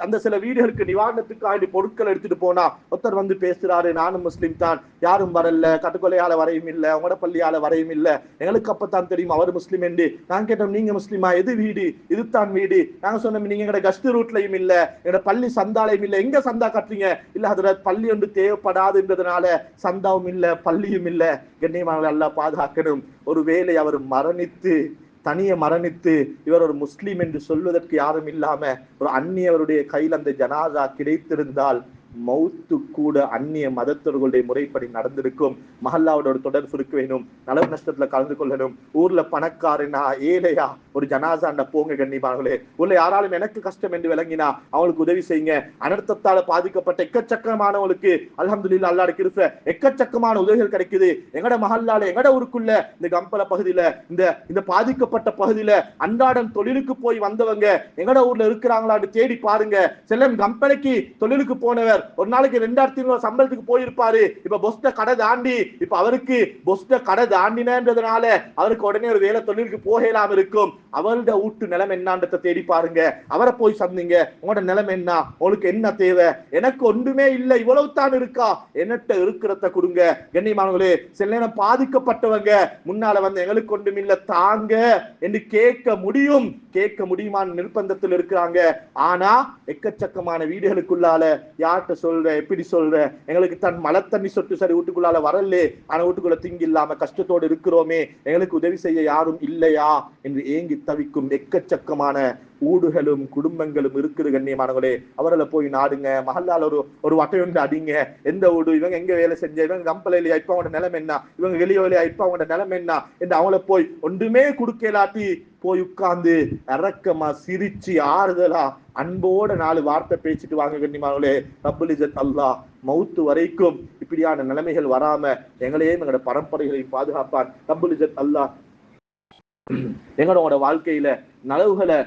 அந்த சில வீடுகளுக்கு நிவாரணத்துக்காக பொருட்கள் எடுத்துட்டு போனா ஒருத்தர் வந்து பேசுறாரு, நானும் முஸ்லிம் தான், யாரும் வரல, கட்டுக்கொலையால வரையும் இல்ல, உங்களோட பள்ளியால வரையும் இல்ல, எங்களுக்கு அப்பதான் தெரியும் அவர் முஸ்லிம் என்று. நான் கேட்டோம், நீங்க முஸ்லிமா? எது வீடு? இதுதான் வீடு. நாங்க சொன்னோம், நீங்க எங்கட கஸ்ட் ரூட்லயும் இல்ல, எங்கட பள்ளி சந்தாலையும் இல்ல, எங்க சந்தா கட்டுறீங்க? இல்ல ஹதரத், பள்ளி ஒன்று தேவைப்படாதுன்றதுனால சந்தாவும் இல்ல, பள்ளியும் இல்ல. கண்ணியமானவர்களை அல்லாஹ் பாதுகாக்கணும். ஒருவேளை அவர் தனியே மரணித்து இவர் ஒரு முஸ்லீம் என்று சொல்வதற்கு யாரும் இல்லாம ஒரு அந்நியவருடைய கையில் அந்த ஜனாசா கிடைத்திருந்தால் மௌத்து கூட அந்நிய மதத்தவர்களுடைய முறைப்படி நடந்திருக்கும். மஹல்லாவோட ஒரு தொடர்பு இருக்க வேணும், நலவு நஷ்டத்துல கலந்து கொள்ளணும். ஊர்ல பணக்காரனா ஏழையா ஒரு ஜனாசாண்ட போங்க. கண்ணியமானவர்களே, ஊர்ல யாராலும் எனக்கு கஷ்டம் என்று விளங்கினா அவங்களுக்கு உதவி செய்யுங்க. அனர்த்தத்தால பாதிக்கப்பட்ட எக்கச்சக்கமானவங்களுக்கு அல்ஹம்துலில்லாஹ் அல்லாஹ் கிருபை எக்கச்சக்கமான உதவிகள் கிடைக்குது. எங்கட மஹல்லால எங்கட ஊருக்குள்ள இந்த கம்பல பகுதியில இந்த பாதிக்கப்பட்ட பகுதியில அன்றாடம் தொழிலுக்கு போய் வந்தவங்க எங்கட ஊர்ல இருக்கிறாங்களான்னு தேடி பாருங்க. செல்லம் கம்பளைக்கு தொழிலுக்கு போனவர் ஒரு நாளைக்கு 2500 சம்பளத்துக்கு போயிருப்பாரு. இப்ப பொஸ்ட கடை தாண்டி, இப்ப அவருக்கு பொஸ்ட கடை தாண்டினதுனால அவருக்கு உடனே ஒரு வேலை தொழிலுக்கு போகலாம் இருக்கும். அவரோட வீட்டு நிலைமை என்னன்றதை தேடி பாருங்க. அவரை போய் சந்திங்க, உங்களோட நிலைமை என்ன, உங்களுக்கு என்ன தேவை? எனக்கு ஒன்றுமே இல்லை, இவ்வளவு தான் இருக்கா, என்னட்ட இருக்கிறத கொடுங்க. கண்ணியமானவர்களே, சில நேரம் பாதிக்கப்பட்டவங்க முன்னால வந்து எங்களுக்கு ஒன்றும் இல்லை தாங்க என்று கேட்க முடியுமான நிர்பந்தத்தில் இருக்கிறாங்க. ஆனா எக்கச்சக்கமான வீடுகளுக்குள்ளால யார்கிட்ட சொல்ற, எப்படி சொல்ற, எங்களுக்கு தன் மழை தண்ணி சொட்டு சரி வீட்டுக்குள்ளால வரல, ஆனா வீட்டுக்குள்ள திங்கி இல்லாம கஷ்டத்தோடு இருக்கிறோமே, எங்களுக்கு உதவி செய்ய யாரும் இல்லையா என்று ஏங்கி தவிக்கும் எக்கச்சக்கமான ஊடுகளும் குடும்பங்களும் இருக்குது. கண்ணியமானவர்களே, அவர்களை போய் நாடுங்க. மஹல்லால ஒரு வட்டையொன்று அடிங்க. எந்த ஊடு, இவங்க எங்க வேலை செஞ்ச, இவங்க கம்பளையில இப்ப அவங்களோட நிலைமை என்ன, இவங்க வெளியே வேலையா இப்ப அவங்களோட நிலைமை என்ன என்று அவங்கள போய் ஒன்றுமே குடுக்கலாட்டி போய் உட்கார்ந்து இரக்கமா சிரிச்சு ஆறுதலா அன்போட 4 வார்த்தை பேசிட்டு வாங்க. கண்ணியமானவர்களே, ரப்புல் இஸ்ஸத் அல்லாஹ் மௌத்து வரைக்கும் இப்படியான நிலைமைகள் வராம எங்களையும் எங்களோட பரம்பரைகளையும் பாதுகாப்பான். ரப்புல் இஸ்ஸத் அல்லாஹ் எங்களோட வாழ்க்கையில நலவுகளை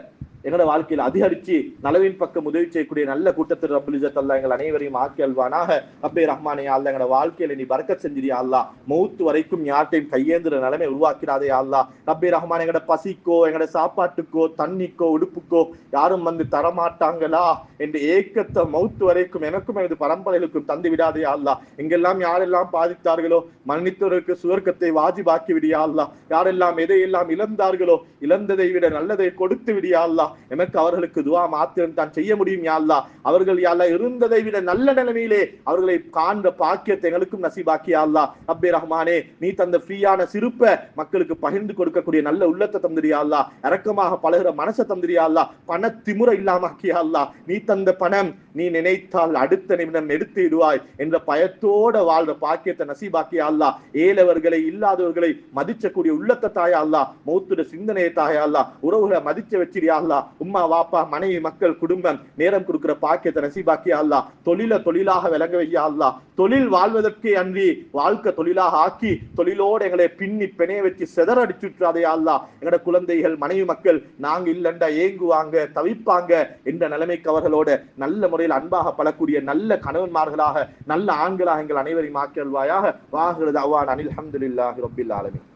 எங்களோட வாழ்க்கையில் அதிகரிச்சு நலவின் பக்கம் உதவி செய்யக்கூடிய நல்ல கூட்டத்தில் ரப்புல் இஸ்ஸத் அல்லாஹ் எங்கள் அனைவரையும் ஆக்கி அல்வானாக. ரப்பே ரஹ்மானே, அல்லாஹ் எங்களோட வாழ்க்கையில நீ பரக்கத் செஞ்சிரியா அல்லாஹ். மௌத்து வரைக்கும் யார்ட்டையும் கையேந்திர நிலைமை உருவாக்கிறாதே அல்லாஹ். ரப்பே ரஹ்மானே, எங்களோட பசிக்கோ எங்களோட சாப்பாட்டுக்கோ தண்ணிக்கோ உடுப்புக்கோ யாரும் வந்து தரமாட்டாங்களா என்று ஏக்கத்தை மௌத்து வரைக்கும் எனக்கும் எனது பரம்பரைகளுக்கும் தந்து விடாதே அல்லாஹ். எங்கெல்லாம் யாரெல்லாம் பாதித்தார்களோ மன்னித்தவருக்கு சுவர்க்கத்தை வாஜிபாக்கி விடியா அல்லாஹ். யாரெல்லாம் எதையெல்லாம் இழந்தார்களோ இழந்ததை விட நல்லதை கொடுத்து விடியா அல்லாஹ். எமக்கு அவர்களுக்கு துவா மாத்திரம் தான் செய்ய முடியும் யா அல்லாஹ். அவர்கள் யா அல்லாஹ் இருந்ததை விட நல்ல நிலைமையிலே அவர்களை காண்ற பாக்கியத்தை எங்களுக்கும் நசீபாக்கி யா அல்லாஹ். ரப்பே ரஹ்மானே, நீ தந்த ஃப்ரீயான சிறுப்பை மக்களுக்கு பகிர்ந்து கொடுக்கக்கூடிய நல்ல உள்ளத்தை தந்திரியா அல்லாஹ். இரக்கமாக பழகுற மனசை தந்திரியா அல்லாஹ். பண திமுறை இல்லாமக்கியா அல்லாஹ். நீ தந்த பணம் நீ நினைத்தால் அடுத்த நிமிடம் எடுத்து விடுவாய் என்ற பயத்தோட வாழ்ற பாக்கியத்தை நசீபாக்கியா அல்லாஹ். ஏழவர்களை இல்லாதவர்களை மதிச்சக்கூடிய உள்ளத்தை தாயா அல்லாஹ். மௌத்துட சிந்தனையை தாயா அல்லாஹ். உறவுகளை மதிச்ச வச்சிரியா அல்லாஹ். உம்மா வாப்பா மனைவி மக்கள் குடும்பம் நேரம் கொடுக்கிற பாக்கியத்தை நசீபாக்கியா அல்லாஹ். தொழிலாக விளங்க வையா அல்லாஹ். தொழில் வாழ்வதற்கே அன்றி வாழ்க்கை தொழிலாக ஆக்கி தொழிலோடு எங்களை பின்னி பிணைய வச்சு செதறடிச்சுட்டாதே அல்லாஹ். எங்களோட குழந்தைகள் மனைவி மக்கள் நாங்க இல்லண்டா ஏங்குவாங்க தவிப்பாங்க என்ற நிலைமைக்கு அவர்களோட நல்ல முறையில் அன்பாக பழக்கூடிய நல்ல கணவன்மார்களாக நல்ல ஆண்களாக எங்கள் அனைவரையும் ஆக்கியல்வாயாக. வாஹிரு தஅவானா அனில் ஹம்துலில்லாஹி ரப்பில் ஆலமீன்.